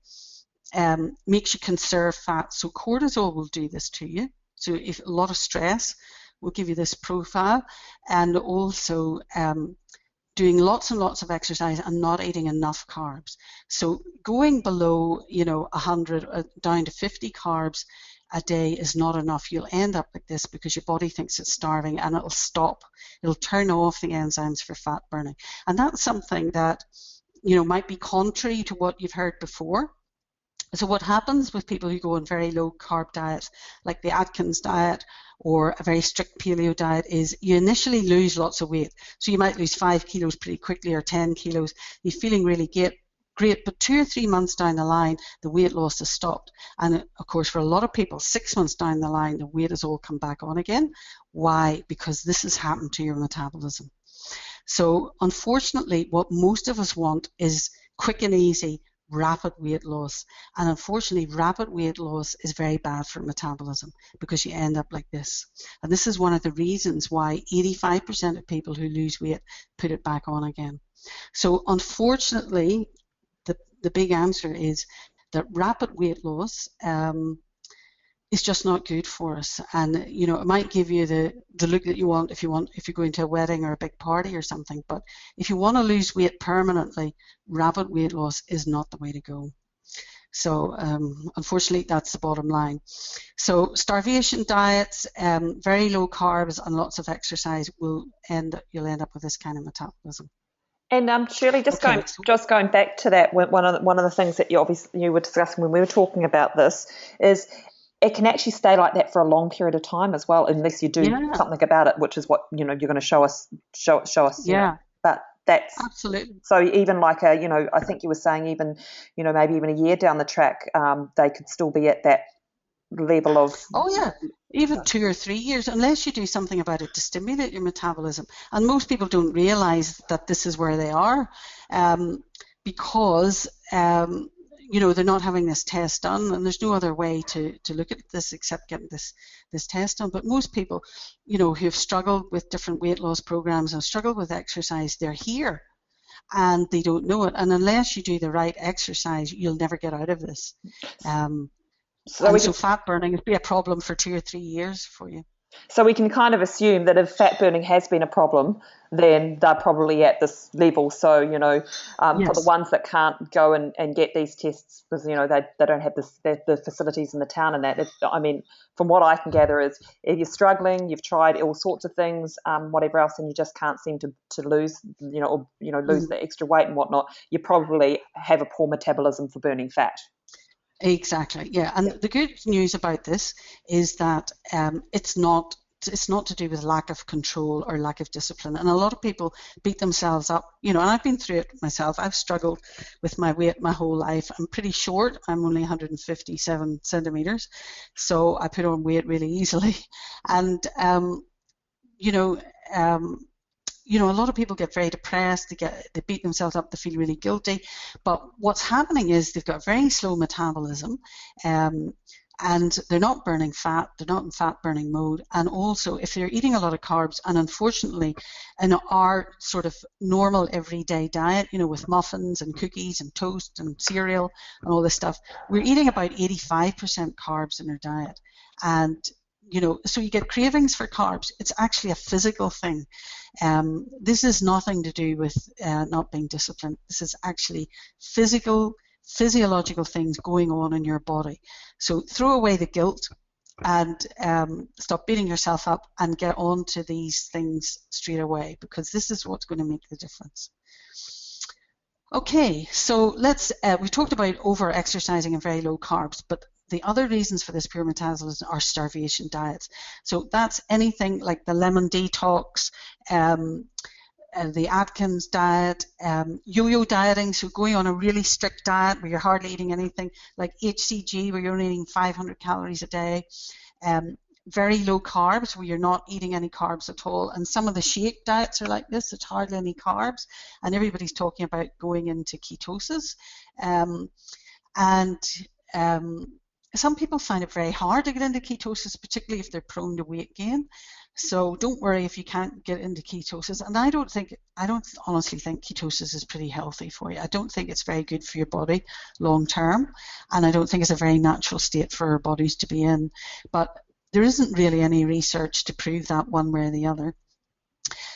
makes you conserve fat. So cortisol will do this to you. So if a lot of stress will give you this profile, and also doing lots and lots of exercise and not eating enough carbs. So going below, you know, 100 down to 50 carbs a day is not enough. You'll end up like this because your body thinks it's starving and it'll stop. It'll turn off the enzymes for fat burning. And that's something that, you know, might be contrary to what you've heard before. So what happens with people who go on very low carb diets, like the Atkins diet or a very strict paleo diet, is you initially lose lots of weight. So you might lose 5 kilos pretty quickly or 10 kilos. You're feeling really great, but 2 or 3 months down the line, the weight loss has stopped. And of course, for a lot of people, 6 months down the line, the weight has all come back on again. Why? Because this has happened to your metabolism. So unfortunately, what most of us want is quick and easy, rapid weight loss. And unfortunately, rapid weight loss is very bad for metabolism because you end up like this. And this is one of the reasons why 85% of people who lose weight put it back on again. So unfortunately, the big answer is that rapid weight loss is just not good for us. And you know, it might give you the look that you want if you're going to a wedding or a big party or something, but if you want to lose weight permanently, rapid weight loss is not the way to go. So unfortunately, that's the bottom line. So starvation diets, very low carbs and lots of exercise you'll end up with this kind of metabolism. And Shirley, just going back to that, one of the things that you were discussing when we were talking about this is it can actually stay like that for a long period of time as well, unless you do something about it, which is what you're going to show us. Yeah. But that's absolutely. So even like I think you were saying even maybe even a year down the track, they could still be at that level of. Oh yeah, even 2 or 3 years, unless you do something about it to stimulate your metabolism. And most people don't realize that this is where they are. because you know, they're not having this test done, and there's no other way to look at this except getting this test done. But most people, you know, who've struggled with different weight loss programs and struggled with exercise, they're here and they don't know it. And unless you do the right exercise, you'll never get out of this. So fat burning will be a problem for 2 or 3 years for you. So we can kind of assume that if fat burning has been a problem, then they're probably at this level. So, you know, Yes. for the ones that can't go and get these tests because, you know, they don't have the facilities in the town and that. I mean, from what I can gather is if you're struggling, you've tried all sorts of things, whatever else, and you just can't seem to lose, you know, or, you know, lose the extra weight and whatnot, you probably have a poor metabolism for burning fat. Exactly, yeah. And the good news about this is that it's not to do with lack of control or lack of discipline. And a lot of people beat themselves up, you know, and I've been through it myself. I've struggled with my weight my whole life. I'm pretty short. I'm only 157 centimeters. So I put on weight really easily. And, you know, a lot of people get very depressed, they beat themselves up, they feel really guilty. But what's happening is they've got very slow metabolism, and they're not burning fat, they're not in fat burning mode. And also, if they're eating a lot of carbs, and unfortunately, in our sort of normal everyday diet, you know, with muffins and cookies and toast and cereal and all this stuff, we're eating about 85% carbs in our diet. And you know, so you get cravings for carbs. It's actually a physical thing. This is nothing to do with not being disciplined. This is actually physiological things going on in your body. So throw away the guilt and stop beating yourself up and get on to these things straight away, because this is what's going to make the difference. Okay, so we talked about over-exercising and very low carbs, but the other reasons for this poor metabolism are starvation diets. So that's anything like the lemon detox, the Atkins diet, yo-yo dieting, so going on a really strict diet where you're hardly eating anything, like HCG where you're only eating 500 calories a day, very low carbs where you're not eating any carbs at all, and some of the shake diets are like this, it's hardly any carbs, and everybody's talking about going into ketosis, some people find it very hard to get into ketosis, particularly if they're prone to weight gain. So don't worry if you can't get into ketosis. And I don't honestly think ketosis is pretty healthy for you. I don't think it's very good for your body long term, and I don't think it's a very natural state for our bodies to be in. But there isn't really any research to prove that one way or the other.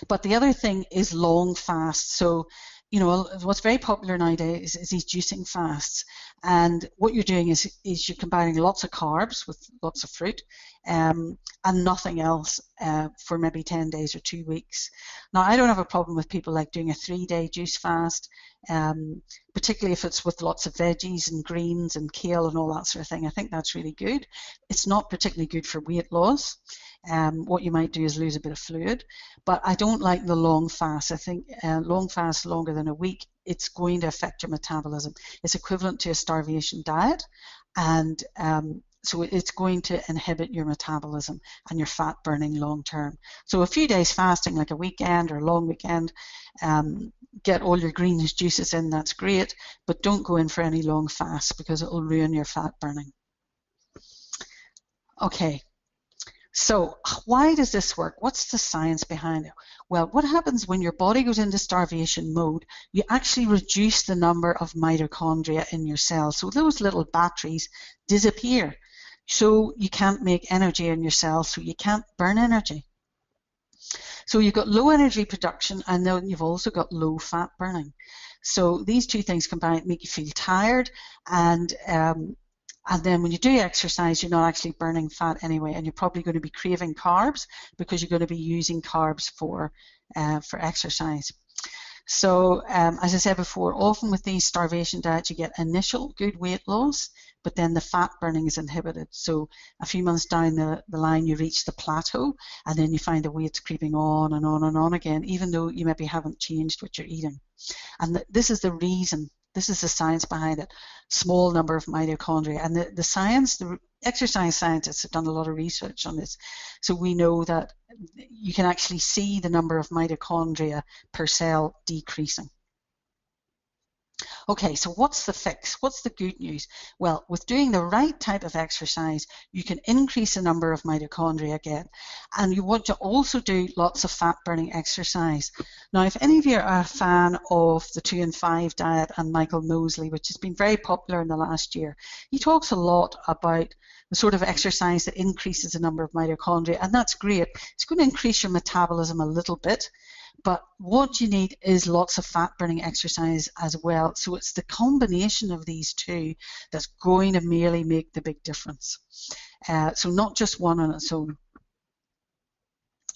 But the other thing is long fasts. So, you know, what's very popular nowadays is these juicing fasts. And what you're doing is you're combining lots of carbs with lots of fruit and nothing else for maybe 10 days or 2 weeks. Now, I don't have a problem with people like doing a 3-day juice fast, particularly if it's with lots of veggies and greens and kale and all that sort of thing. I think that's really good. It's not particularly good for weight loss. What you might do is lose a bit of fluid, but I don't like the long fast. I think long fast longer than a week, it's going to affect your metabolism. It's equivalent to a starvation diet, and so it's going to inhibit your metabolism and your fat burning long term. So a few days fasting, like a weekend or a long weekend, get all your greens juices in, that's great, but don't go in for any long fasts because it will ruin your fat burning. Okay. So why does this work? What's the science behind it? Well, what happens when your body goes into starvation mode, you actually reduce the number of mitochondria in your cells. So those little batteries disappear. So you can't make energy in your cells, so you can't burn energy. So you've got low energy production, and then you've also got low fat burning. So these two things combined make you feel tired, and then when you do exercise, you're not actually burning fat anyway, and you're probably going to be craving carbs because you're going to be using carbs for exercise. So as I said before, often with these starvation diets, you get initial good weight loss, but then the fat burning is inhibited. So a few months down the line, you reach the plateau, and then you find the weight's creeping on and on and on again, even though you maybe haven't changed what you're eating. And this is the reason. This is the science behind it. Small number of mitochondria. And the science, the exercise scientists have done a lot of research on this. So we know that you can actually see the number of mitochondria per cell decreasing. Okay, so what's the fix? What's the good news? Well, with doing the right type of exercise, you can increase the number of mitochondria again. And you want to also do lots of fat-burning exercise. Now, if any of you are a fan of the 2 and 5 diet and Michael Mosley, which has been very popular in the last year, he talks a lot about the sort of exercise that increases the number of mitochondria, and that's great. It's going to increase your metabolism a little bit, but what you need is lots of fat-burning exercise as well. So it's the combination of these two that's going to merely make the big difference. So not just one on its own.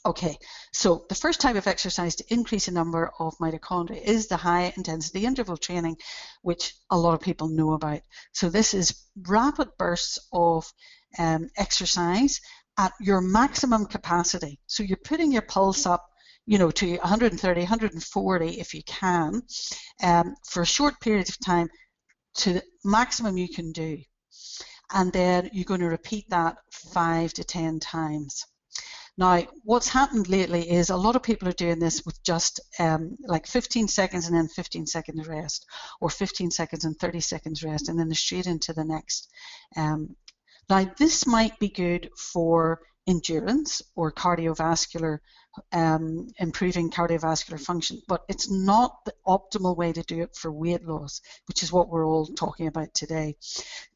Okay, so the first type of exercise to increase the number of mitochondria is the high-intensity interval training, which a lot of people know about. So this is rapid bursts of exercise at your maximum capacity. So you're putting your pulse up, you know, to 130, 140 if you can, for a short period of time to the maximum you can do. And then you're going to repeat that 5 to 10 times. Now, what's happened lately is a lot of people are doing this with just like 15 seconds and then 15 seconds rest, or 15 seconds and 30 seconds rest, and then straight into the next. Now, this might be good for endurance or cardiovascular, improving cardiovascular function, but it's not the optimal way to do it for weight loss, which is what we're all talking about today.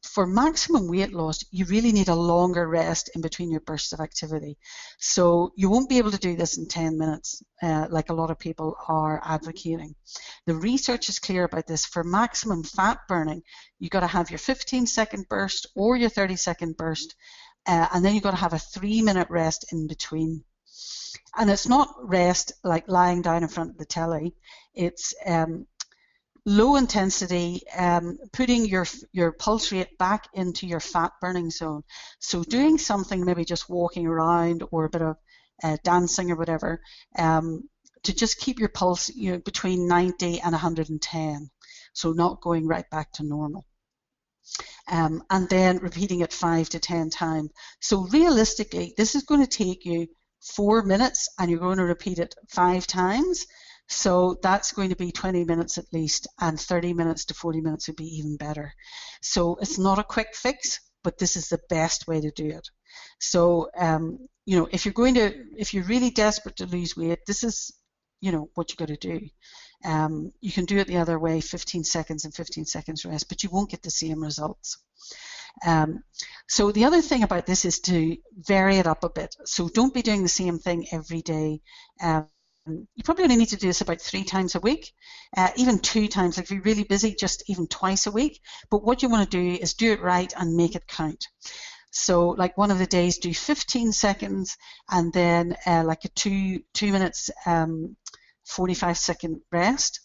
For maximum weight loss, you really need a longer rest in between your bursts of activity. So you won't be able to do this in 10 minutes, like a lot of people are advocating. The research is clear about this. For maximum fat burning, you've got to have your 15-second burst or your 30-second burst, and then you've got to have a 3-minute rest in between. And it's not rest like lying down in front of the telly. It's low intensity, putting your pulse rate back into your fat burning zone. So doing something, maybe just walking around or a bit of dancing or whatever, to just keep your pulse, you know, between 90 and 110. So not going right back to normal. And then repeating it 5 to 10 times. So realistically, this is going to take you 4 minutes, and you're going to repeat it 5 times. So that's going to be 20 minutes at least, and 30 minutes to 40 minutes would be even better. So it's not a quick fix, but this is the best way to do it. So, you know, if you're really desperate to lose weight, this is, you know, what you got to do. You can do it the other way, 15 seconds and 15 seconds rest, but you won't get the same results. So the other thing about this is to vary it up a bit. So don't be doing the same thing every day. You probably only need to do this about 3 times a week, even 2 times. Like if you're really busy, just even twice a week. But what you want to do is do it right and make it count. So like one of the days, do 15 seconds and then like a 2 minutes, 45-second rest.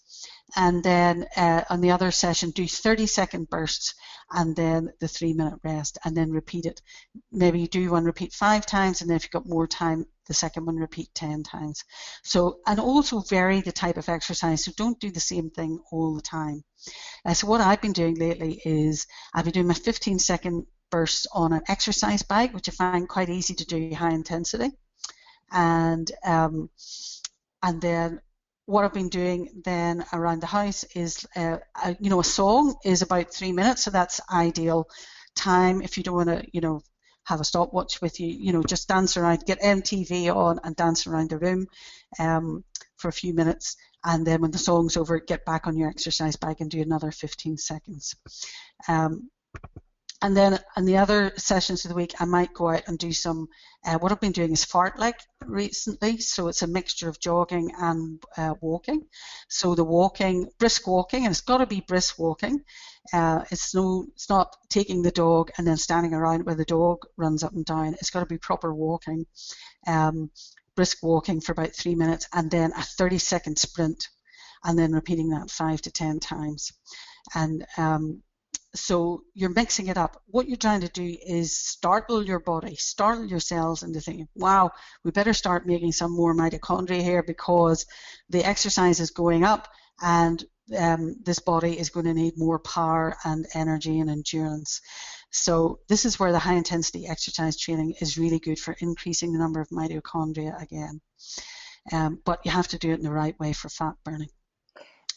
And then on the other session, do 30-second bursts and then the 3-minute rest, and then repeat it. Maybe you do one repeat 5 times, and then if you've got more time, the second one repeat 10 times. So, and also vary the type of exercise. So don't do the same thing all the time. So what I've been doing lately is I've been doing my 15-second bursts on an exercise bike, which I find quite easy to do high intensity. And then what I've been doing then around the house is, you know, a song is about 3 minutes, so that's ideal time if you don't want to, you know, have a stopwatch with you. You know, just dance around, get MTV on and dance around the room for a few minutes, and then when the song's over, get back on your exercise bike and do another 15 seconds. And then in the other sessions of the week, I might go out and do some, what I've been doing is fartlek recently. So it's a mixture of jogging and walking. So the walking, brisk walking, and it's got to be brisk walking. It's not taking the dog and then standing around where the dog runs up and down. It's got to be proper walking, brisk walking for about 3 minutes, and then a 30-second sprint, and then repeating that 5 to 10 times. And so you're mixing it up. What you're trying to do is startle your body, startle your cells into thinking, wow, we better start making some more mitochondria here because the exercise is going up and this body is going to need more power and energy and endurance. So this is where the high intensity exercise training is really good for increasing the number of mitochondria again. But you have to do it in the right way for fat burning.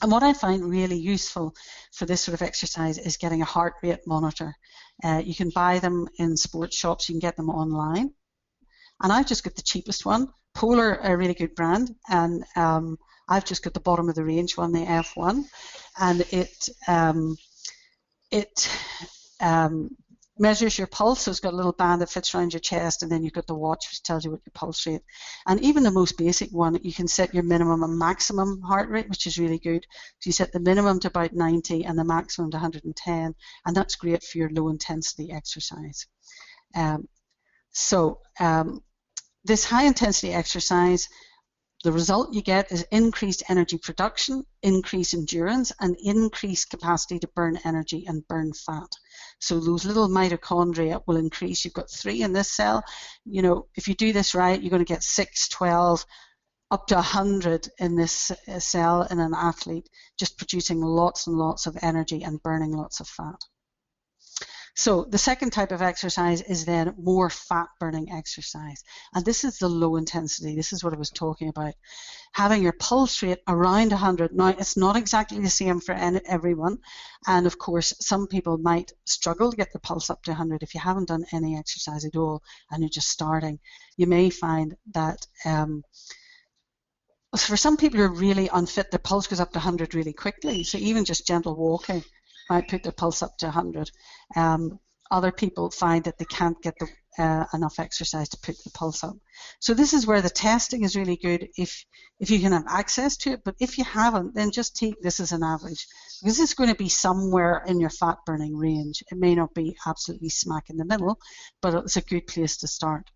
And what I find really useful for this sort of exercise is getting a heart rate monitor. You can buy them in sports shops, you can get them online. And I've just got the cheapest one. Polar, a really good brand, and I've just got the bottom of the range one, the F1, and it measures your pulse. So it's got a little band that fits around your chest, and then you've got the watch which tells you what your pulse rate. And even the most basic one, you can set your minimum and maximum heart rate, which is really good. So you set the minimum to about 90 and the maximum to 110, and that's great for your low intensity exercise. This high intensity exercise, the result you get is increased energy production, increased endurance, and increased capacity to burn energy and burn fat. So those little mitochondria will increase. You've got 3 in this cell. You know, if you do this right, you're going to get 6, 12, up to 100 in this cell in an athlete, just producing lots and lots of energy and burning lots of fat. So the second type of exercise is then more fat burning exercise. And this is the low intensity. This is what I was talking about. Having your pulse rate around 100. Now, it's not exactly the same for everyone. And of course, some people might struggle to get the pulse up to 100 if you haven't done any exercise at all and you're just starting. You may find that for some people who are really unfit, their pulse goes up to 100 really quickly. So even just gentle walking might put their pulse up to 100. Other people find that they can't get enough exercise to put the pulse up. So this is where the testing is really good if you can have access to it, but if you haven't, then just take this as an average, because it's going to be somewhere in your fat burning range. It may not be absolutely smack in the middle, but it's a good place to start.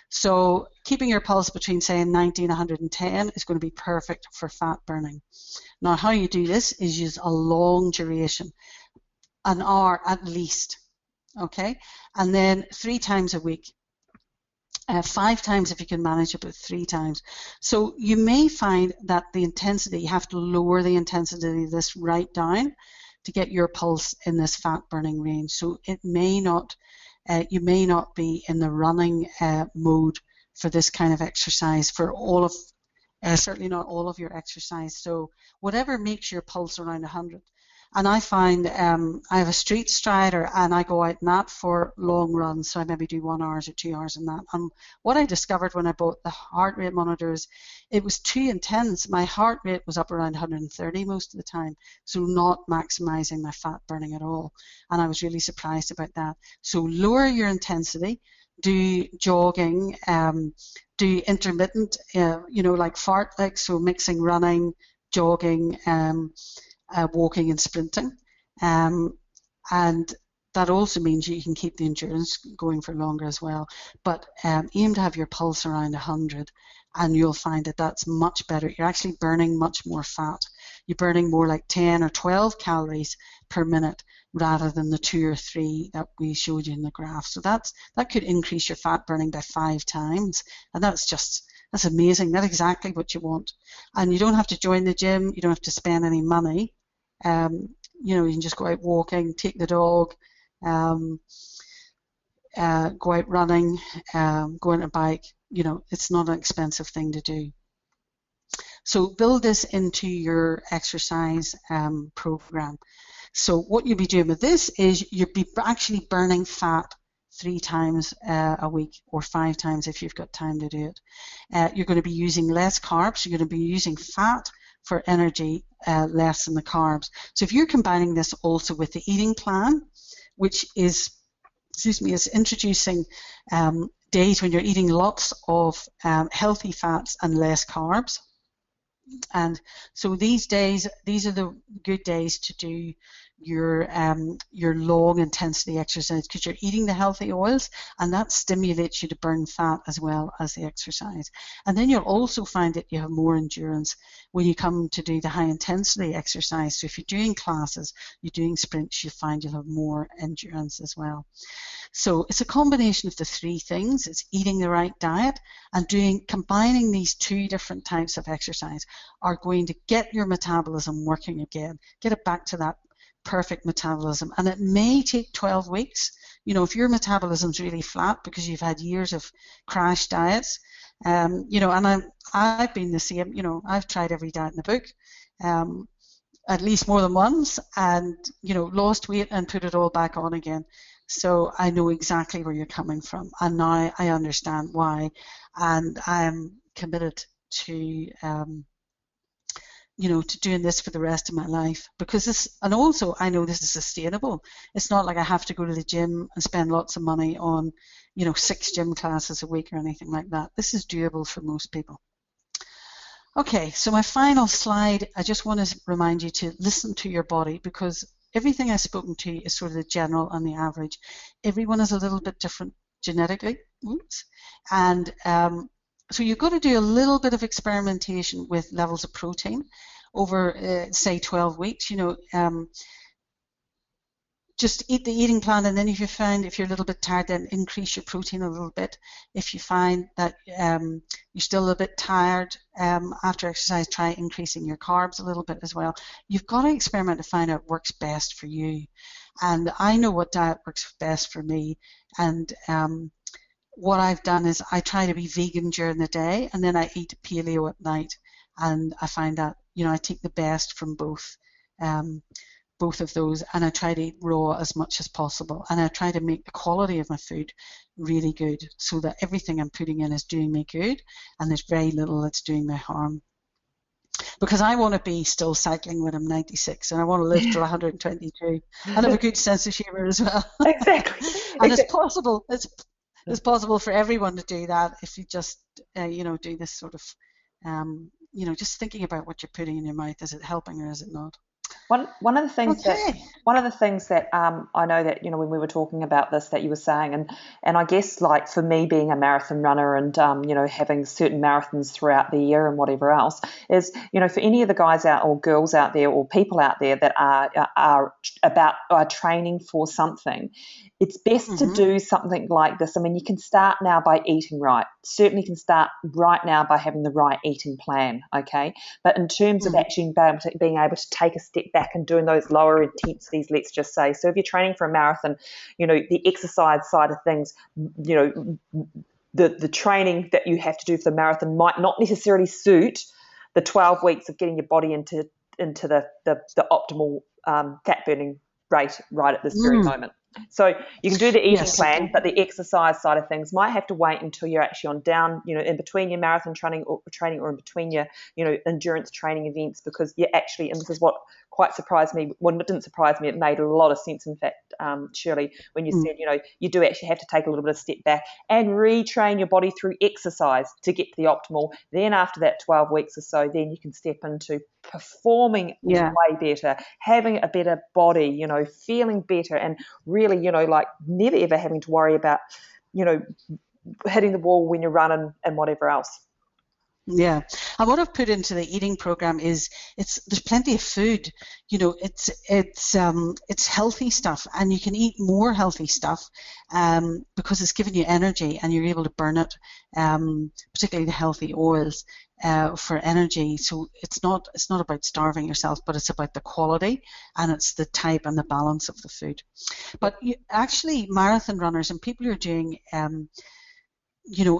So keeping your pulse between, say, 90 and 110 is going to be perfect for fat burning. Now, how you do this is use a long duration, an hour at least, okay? And then 3 times a week, 5 times if you can manage it, but 3 times. So you may find that the intensity, you have to lower the intensity of this right down to get your pulse in this fat burning range. So it may not, you may not be in the running mode for this kind of exercise for all of, certainly not all of your exercise. So whatever makes your pulse around 100. And I find I have a street strider and I go out in that for long runs, so I maybe do 1 hour or 2 hours in that. And what I discovered when I bought the heart rate monitors, it was too intense. My heart rate was up around 130 most of the time, so not maximizing my fat burning at all. And I was really surprised about that. So lower your intensity, do jogging, do intermittent, like fartlek, so mixing running, jogging, walking and sprinting, and that also means you can keep the endurance going for longer as well. But aim to have your pulse around 100, and you'll find that that's much better. You're actually burning much more fat. You're burning more like 10 or 12 calories per minute rather than the 2 or 3 that we showed you in the graph. So that could increase your fat burning by 5 times, and that's amazing. That's exactly what you want. And you don't have to join the gym. You don't have to spend any money. You can just go out walking, take the dog, go out running, go on a bike. It's not an expensive thing to do. So build this into your exercise program. So what you'll be doing with this is you'll be actually burning fat 3 times a week, or 5 times if you've got time to do it. You're going to be using less carbs. You're going to be using fat for energy, less than the carbs. So if you're combining this also with the eating plan, which is introducing days when you're eating lots of healthy fats and less carbs. And so these are the good days to do your long intensity exercise, because you're eating the healthy oils, and that stimulates you to burn fat as well as the exercise. And then you'll also find that you have more endurance when you come to do the high intensity exercise. So if you're doing classes, you're doing sprints, you find you'll have more endurance as well. So it's a combination of the 3 things. It's eating the right diet and combining these 2 different types of exercise are going to get your metabolism working again, get it back to that perfect metabolism. And it may take 12 weeks. If your metabolism's really flat because you've had years of crash diets, and I've been the same. I've tried every diet in the book, at least more than once, and lost weight and put it all back on again. So I know exactly where you're coming from, and now I understand why, and I'm committed to to doing this for the rest of my life, because and also I know this is sustainable. It's not like I have to go to the gym and spend lots of money on 6 gym classes a week or anything like that. This is doable for most people. Okay, so my final slide, I just want to remind you to listen to your body, because everything I've spoken to is sort of the general and the average. Everyone is a little bit different genetically, and so you've got to do a little bit of experimentation with levels of protein over, say, 12 weeks. Just eat the eating plan, and then if you're a little bit tired, then increase your protein a little bit. If you find that you're still a bit tired after exercise, try increasing your carbs a little bit as well. You've got to experiment to find out what works best for you. And I know what diet works best for me, and what I've done is I try to be vegan during the day, and then I eat paleo at night, and I find that I take the best from both of those, and I try to eat raw as much as possible, and I try to make the quality of my food really good, so that everything I'm putting in is doing me good, and there's very little that's doing me harm. Because I want to be still cycling when I'm 96, and I want to live till 122, and have a good sense of humour as well. Exactly. And it's possible. It's possible for everyone to do that if you just do this sort of just thinking about what you're putting in your mouth. Is it helping or is it not? One of the things that I know that when we were talking about this, that you were saying, and I guess, like, for me, being a marathon runner and having certain marathons throughout the year and whatever else, is for any of the guys out or girls out there or people out there that are training for something, it's best to do something like this. I mean, you can start now by eating right. Certainly can start right now by having the right eating plan, okay? But in terms of actually being able to take a step back and doing those lower intensities, let's just say. So if you're training for a marathon, the exercise side of things, the training that you have to do for the marathon might not necessarily suit the 12 weeks of getting your body into the optimal fat burning rate right at this very moment. So you can do the eating plan, but the exercise side of things might have to wait until you're actually on down, in between your marathon training or in between your, endurance training events, because you actually, and this is what quite surprised me. Well, it didn't surprise me. It made a lot of sense, in fact, Shirley, when you said, you do actually have to take a little bit of step back and retrain your body through exercise to get to the optimal. Then after that 12 weeks or so, then you can step into performing way better, having a better body, feeling better, and really, like, never ever having to worry about, hitting the wall when you're running and whatever else. Yeah, and what I've put into the eating program is there's plenty of food. It's healthy stuff, and you can eat more healthy stuff because it's giving you energy, and you're able to burn it, particularly the healthy oils for energy. So it's not about starving yourself, but it's about the quality, and it's the type and the balance of the food. But actually, marathon runners and people who are doing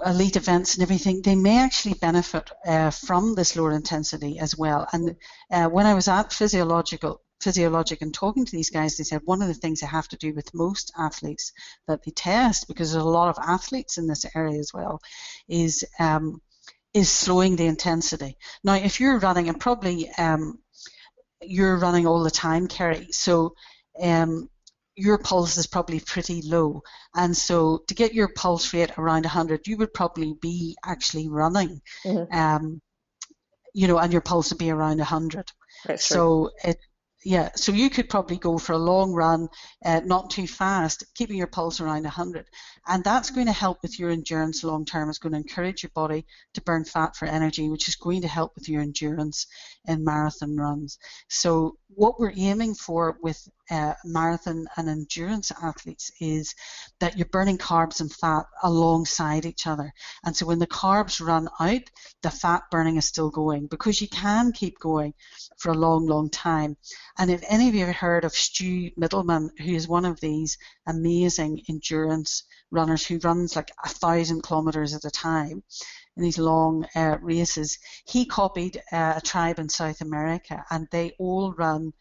elite events and everything, they may actually benefit from this lower intensity as well. And when I was at Physiologic and talking to these guys, they said one of the things they have to do with most athletes that they test, because there's a lot of athletes in this area as well, is slowing the intensity. Now, if you're running, and probably you're running all the time, Kerry, so your pulse is probably pretty low, and so to get your pulse rate around 100, you would probably be actually running, and your pulse would be around 100. That's so true. So you could probably go for a long run, not too fast, keeping your pulse around 100, and that's going to help with your endurance long term. It's going to encourage your body to burn fat for energy, which is going to help with your endurance in marathon runs. So what we're aiming for with marathon and endurance athletes is that you're burning carbs and fat alongside each other. And so when the carbs run out, the fat burning is still going, because you can keep going for a long, long time. And if any of you have heard of Stu Middleman, who is one of these amazing endurance runners who runs like 1,000 kilometers at a time in these long races, he copied a tribe in South America, and they all run,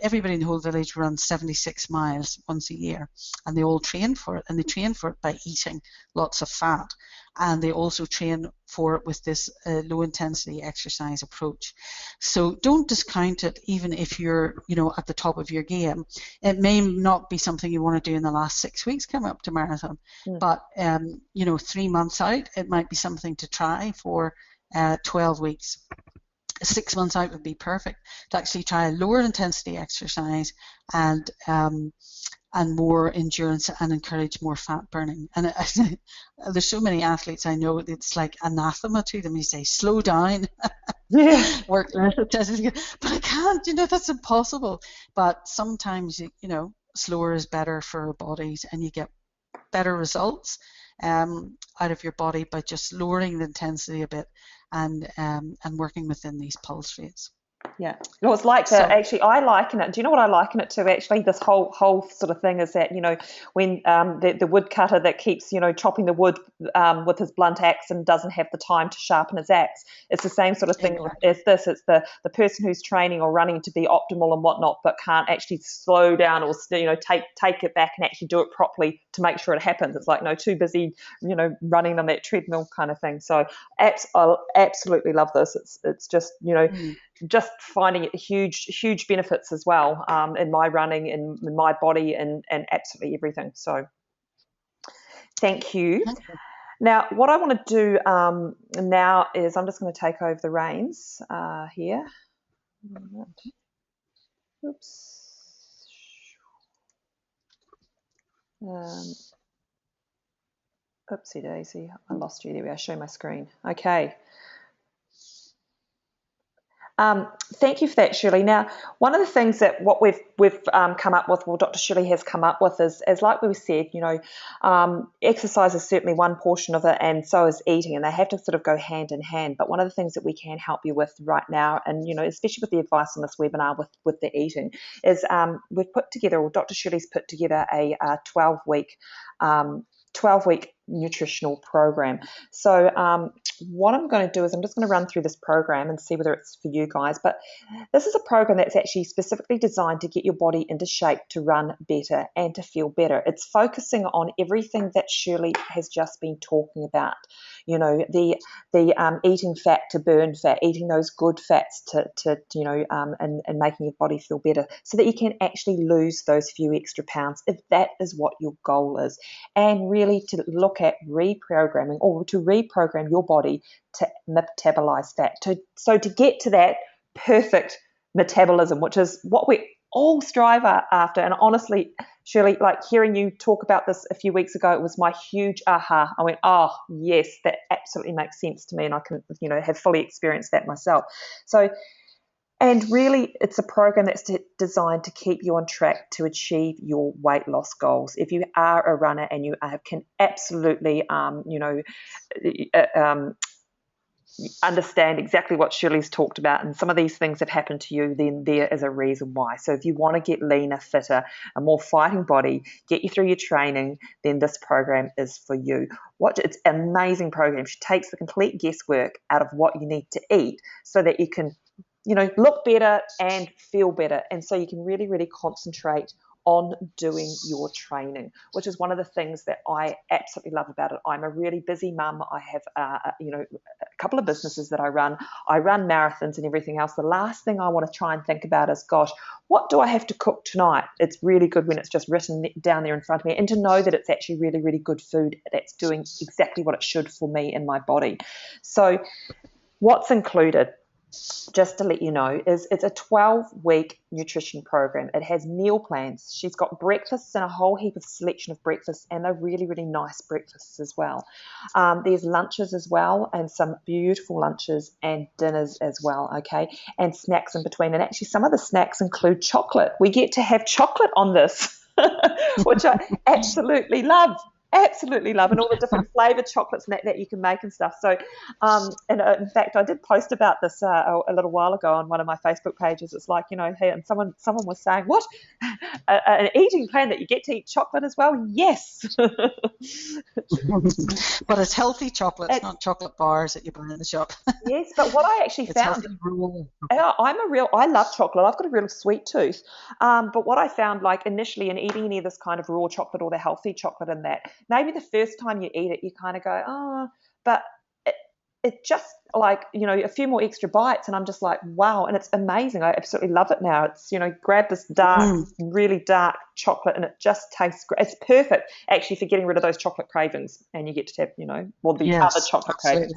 everybody in the whole village runs 76 miles once a year, and they all train for it, and they train for it by eating lots of fat, and they also train for it with this low intensity exercise approach. So don't discount it, even if you're, you know, at the top of your game. It may not be something you want to do in the last 6 weeks coming up to marathon, but you know, 3 months out, it might be something to try for 12 weeks. 6 months out would be perfect to actually try a lower intensity exercise and more endurance, and encourage more fat burning. And there's so many athletes I know, it's like anathema to them. You say, slow down, work less, but I can't, you know, that's impossible. But sometimes, you know, slower is better for our bodies, and you get better results out of your body by just lowering the intensity a bit and working within these pulse rates. Yeah, no, it's like that. Actually, I liken it. Do you know what I liken it to? Actually, this whole sort of thing is that, you know, when the woodcutter that keeps, you know, chopping the wood with his blunt axe and doesn't have the time to sharpen his axe. It's the same sort of thing as this. It's the person who's training or running to be optimal and whatnot, but can't actually slow down or, you know, take it back and actually do it properly to make sure it happens. It's like, no, too busy, you know, running on that treadmill kind of thing. So I absolutely love this. It's just, you know, just finding it huge benefits as well in my running, in my body, and absolutely everything. So thank you. Now, what I want to do now is I'm just going to take over the reins here. Oops. Oopsie daisy, I lost you. There we are. Show my screen. Okay. Thank you for that, Shirley. Now, one of the things that what we've come up with, well, Dr. Shirley has come up with, is like we said, you know, exercise is certainly one portion of it, and so is eating, and they have to sort of go hand in hand. But one of the things that we can help you with right now, and, you know, especially with the advice on this webinar with the eating, is we've put together, or Dr. Shirley's put together a 12-week nutritional program. So what I'm going to do is I'm just going to run through this program and see whether it's for you guys. But this is a program that's actually specifically designed to get your body into shape to run better and to feel better. It's focusing on everything that Shirley has just been talking about. You know, the eating fat to burn fat, eating those good fats to you know, and making your body feel better, so that you can actually lose those few extra pounds if that is what your goal is. And really to look at reprogramming, or to reprogram your body to metabolize fat. So to get to that perfect metabolism, which is what we all strive after. And honestly, Shirley, like hearing you talk about this a few weeks ago, it was my huge aha. I went, oh, yes, that absolutely makes sense to me, and I can, you know, have fully experienced that myself. So, and really, it's a program that's designed to keep you on track to achieve your weight loss goals. If you are a runner and you can absolutely, you know, understand exactly what Shirley's talked about, and some of these things have happened to you, then there is a reason why. So if you want to get leaner, fitter, a more fighting body, get you through your training, then this program is for you. It's an amazing program. She takes the complete guesswork out of what you need to eat so that you can, you know, look better and feel better. And so you can really, really concentrate on doing your training, which is one of the things that I absolutely love about it. I'm a really busy mum. I have, you know, a couple of businesses that I run. I run marathons and everything else. The last thing I want to try and think about is, gosh, what do I have to cook tonight? It's really good when it's just written down there in front of me, and to know that it's actually really, really good food that's doing exactly what it should for me and my body. So what's included? just to let you know, is it's a 12-week nutrition program. It has meal plans. She's got breakfasts and a whole heap of selection of breakfasts, and they're really, really nice breakfasts as well. There's lunches as well, and some beautiful lunches and dinners as well, okay, and snacks in between. And actually, some of the snacks include chocolate. We get to have chocolate on this, which I absolutely love. Absolutely love, and all the different flavoured chocolates that you can make and stuff. So, and in fact, I did post about this a little while ago on one of my Facebook pages. It's like, hey, and someone was saying, what, an eating plan that you get to eat chocolate as well? Yes. But it's healthy chocolate, it's not chocolate bars that you buy in the shop. Yes, but what I actually found, I love chocolate. I've got a real sweet tooth. But what I found, like initially in eating any of this kind of raw chocolate or the healthy chocolate in that, maybe the first time you eat it, you kind of go, oh, but it just like, a few more extra bites and I'm just like, wow. And it's amazing. I absolutely love it now. It's, grab this dark, really dark chocolate and it just tastes great. It's perfect actually for getting rid of those chocolate cravings, and you get to have, other chocolate cravings.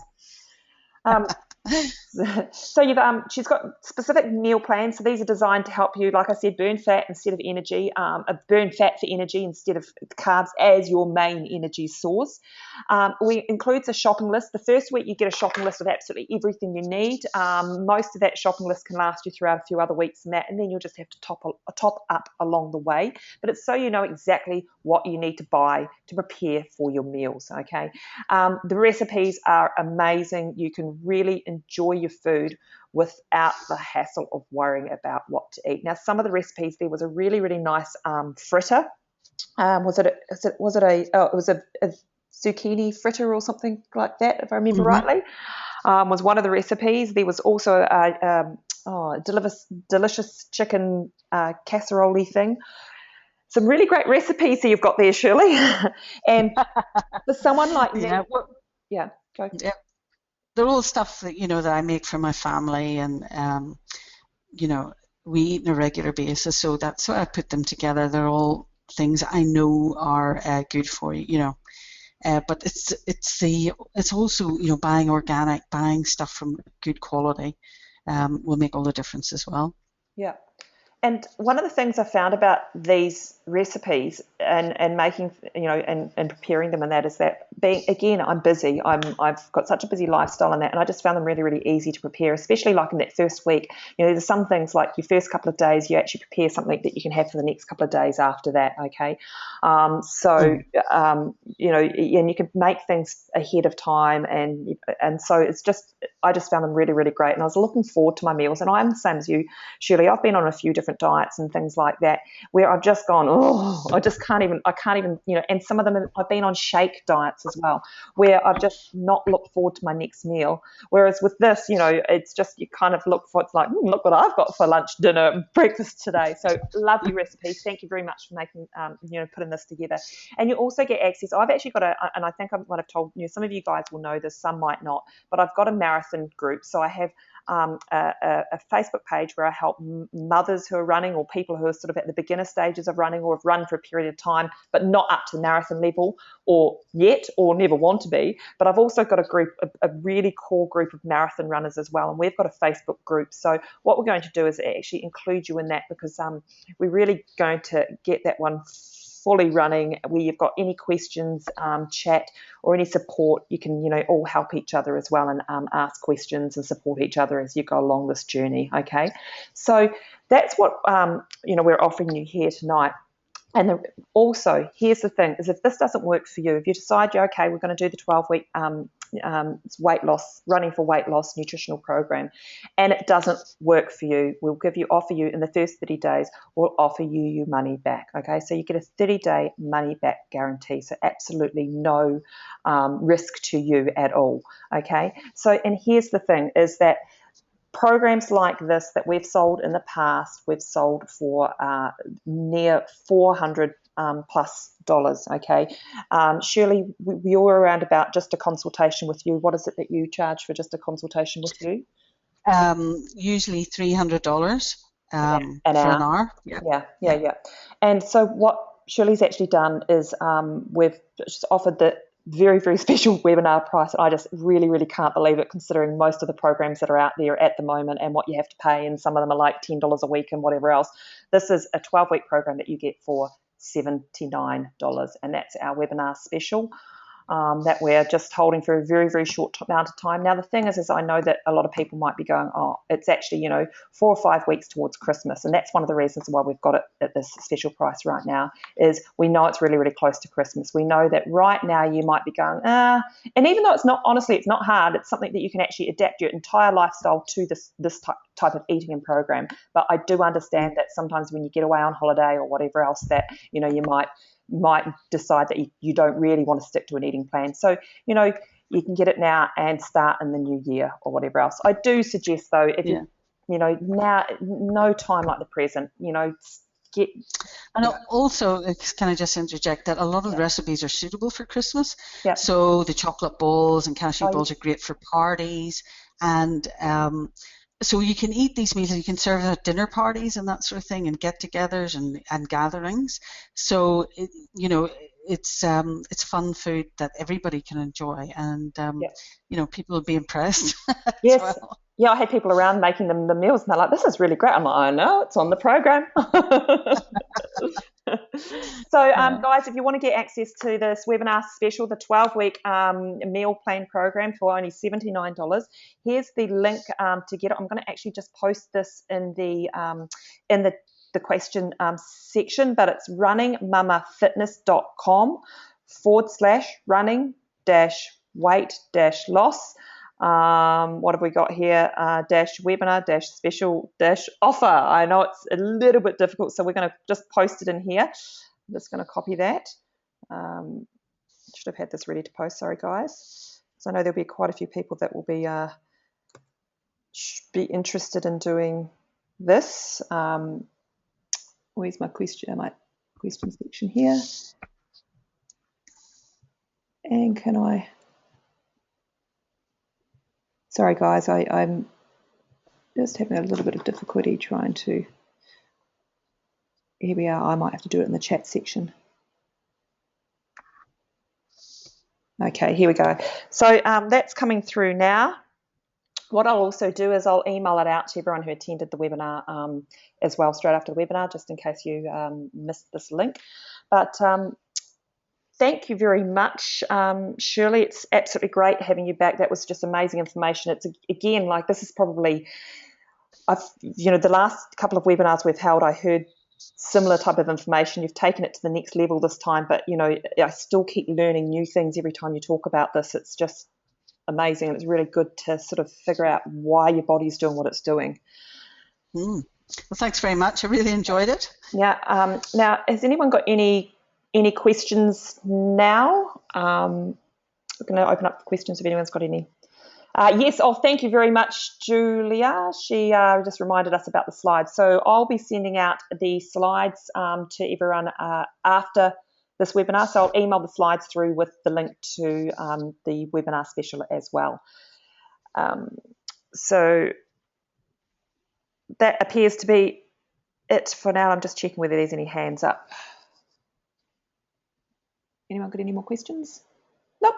So she's got specific meal plans. So these are designed to help you, like I said, burn fat instead of energy, burn fat for energy instead of carbs as your main energy source. We includes a shopping list. The first week you get a shopping list with absolutely everything you need. Most of that shopping list can last you throughout a few other weeks and then you'll just have to top up along the way. But it's so you know exactly what you need to buy to prepare for your meals, okay? The recipes are amazing. You can really enjoy your food without the hassle of worrying about what to eat. Now, some of the recipes, there was a really, really nice fritter. It was a zucchini fritter or something like that, if I remember rightly, was one of the recipes. There was also a delicious chicken casserole thing. Some really great recipes that you've got there, Shirley. And for someone like me, go. Yeah. They're all stuff that that I make for my family, and we eat on a regular basis, so that's why I put them together. They're all things I know are good for you, but it's also buying organic, buying stuff from good quality will make all the difference as well. Yeah. And one of the things I found about these recipes and making, and preparing them and that is that I'm busy. I've got such a busy lifestyle and that, and I just found them really, really easy to prepare, especially like in that first week. There's some things like your first couple of days, you actually prepare something that you can have for the next couple of days after that, okay? And you can make things ahead of time, and so I just found them really, really great, and I was looking forward to my meals. And I'm the same as you, Shirley. I've been on a few different diets and things like that where I've just gone, I can't even, and some of them I've been on shake diets as well where I've just not looked forward to my next meal. Whereas with this, it's just you kind of look for, it's like, look what I've got for lunch, dinner, and breakfast today. So lovely recipes. Thank you very much for making, putting this together. And you also get access. I've actually got and I think I might have told some of you guys will know this, some might not, but I've got a marathon group. So I have a Facebook page where I help mothers who are running or people who are sort of at the beginner stages of running or have run for a period of time but not up to the marathon level or never want to be. But I've also got a really core group of marathon runners as well, and we've got a Facebook group. So what we're going to do is actually include you in that, because we're really going to get that one fully running, where you've got any questions, chat, or any support, you can, all help each other as well and ask questions and support each other as you go along this journey, okay? So that's what, we're offering you here tonight. And also, here's the thing, is if this doesn't work for you, if you decide, okay, we're going to do the 12-week weight loss, running for weight loss nutritional program, and it doesn't work for you, we'll offer you in the first 30 days, we'll offer you your money back, okay? So you get a 30-day money back guarantee, so absolutely no risk to you at all, okay? So, and here's the thing, is that programs like this that we've sold in the past, we've sold for near $400 plus dollars, okay? Shirley, we were around about just a consultation with you. What is it that you charge for just a consultation with you? Usually $300 for an hour. Yeah. And so what Shirley's actually done is we've just offered very, very special webinar price. And I just really, really can't believe it, considering most of the programs that are out there at the moment and what you have to pay. And some of them are like $10 a week and whatever else. This is a 12-week program that you get for $79. And that's our webinar special. That we're just holding for a very, very short amount of time. Now, the thing is I know that a lot of people might be going, oh, it's actually, 4 or 5 weeks towards Christmas. And that's one of the reasons why we've got it at this special price right now, is we know it's really, really close to Christmas. We know that right now you might be going, and even though it's not, honestly, it's not hard, it's something that you can actually adapt your entire lifestyle to this type of eating and program. But I do understand that sometimes when you get away on holiday or whatever else, that, you might decide that you don't really want to stick to an eating plan. So, you can get it now and start in the new year or whatever else. I do suggest, though, if now, no time like the present, get. And also, can I just interject that a lot of the recipes are suitable for Christmas. Yeah. So the chocolate balls and cashew balls are great for parties, and so you can eat these meals and you can serve them at dinner parties and that sort of thing, and get-togethers and gatherings. So it's fun food that everybody can enjoy, and people will be impressed. Yes. Well. Yeah, I had people around making them the meals, and they're like, "This is really great." I'm like, "I know, it's on the program." So, guys, if you want to get access to this webinar special, the 12-week meal plan program for only $79, here's the link to get it. I'm going to actually just post this in the question section, but it's runningmamafitness.com/running-weight-loss. What have we got here? -webinar-special-offer. I know it's a little bit difficult, so we're going to just post it in here. I'm just going to copy that. Should have had this ready to post. Sorry, guys. So I know there'll be quite a few people that will be interested in doing this. Where's my question? My question section here. And can I? Sorry, guys, I'm just having a little bit of difficulty trying to. Here we are. I might have to do it in the chat section. Okay, here we go. So that's coming through now. What I'll also do is I'll email it out to everyone who attended the webinar as well, straight after the webinar, just in case you missed this link. But thank you very much, Shirley. It's absolutely great having you back. That was just amazing information. It's, again, like, this is probably, the last couple of webinars we've held, I heard similar type of information. You've taken it to the next level this time, but, I still keep learning new things every time you talk about this. It's just amazing, and it's really good to sort of figure out why your body's doing what it's doing. Well, thanks very much. I really enjoyed it. Yeah. Now, has anyone got any questions now? I'm going to open up the questions if anyone's got any. Yes. Oh, thank you very much, Julia. She just reminded us about the slides. So I'll be sending out the slides to everyone after this webinar. So I'll email the slides through with the link to the webinar special as well. So that appears to be it for now. I'm just checking whether there's any hands up. Anyone got any more questions? Nope.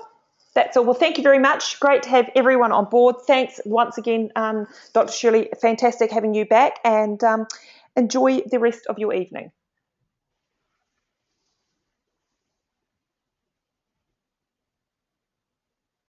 That's all. Well, thank you very much. Great to have everyone on board. Thanks once again, Dr. Shirley. Fantastic having you back, and enjoy the rest of your evening.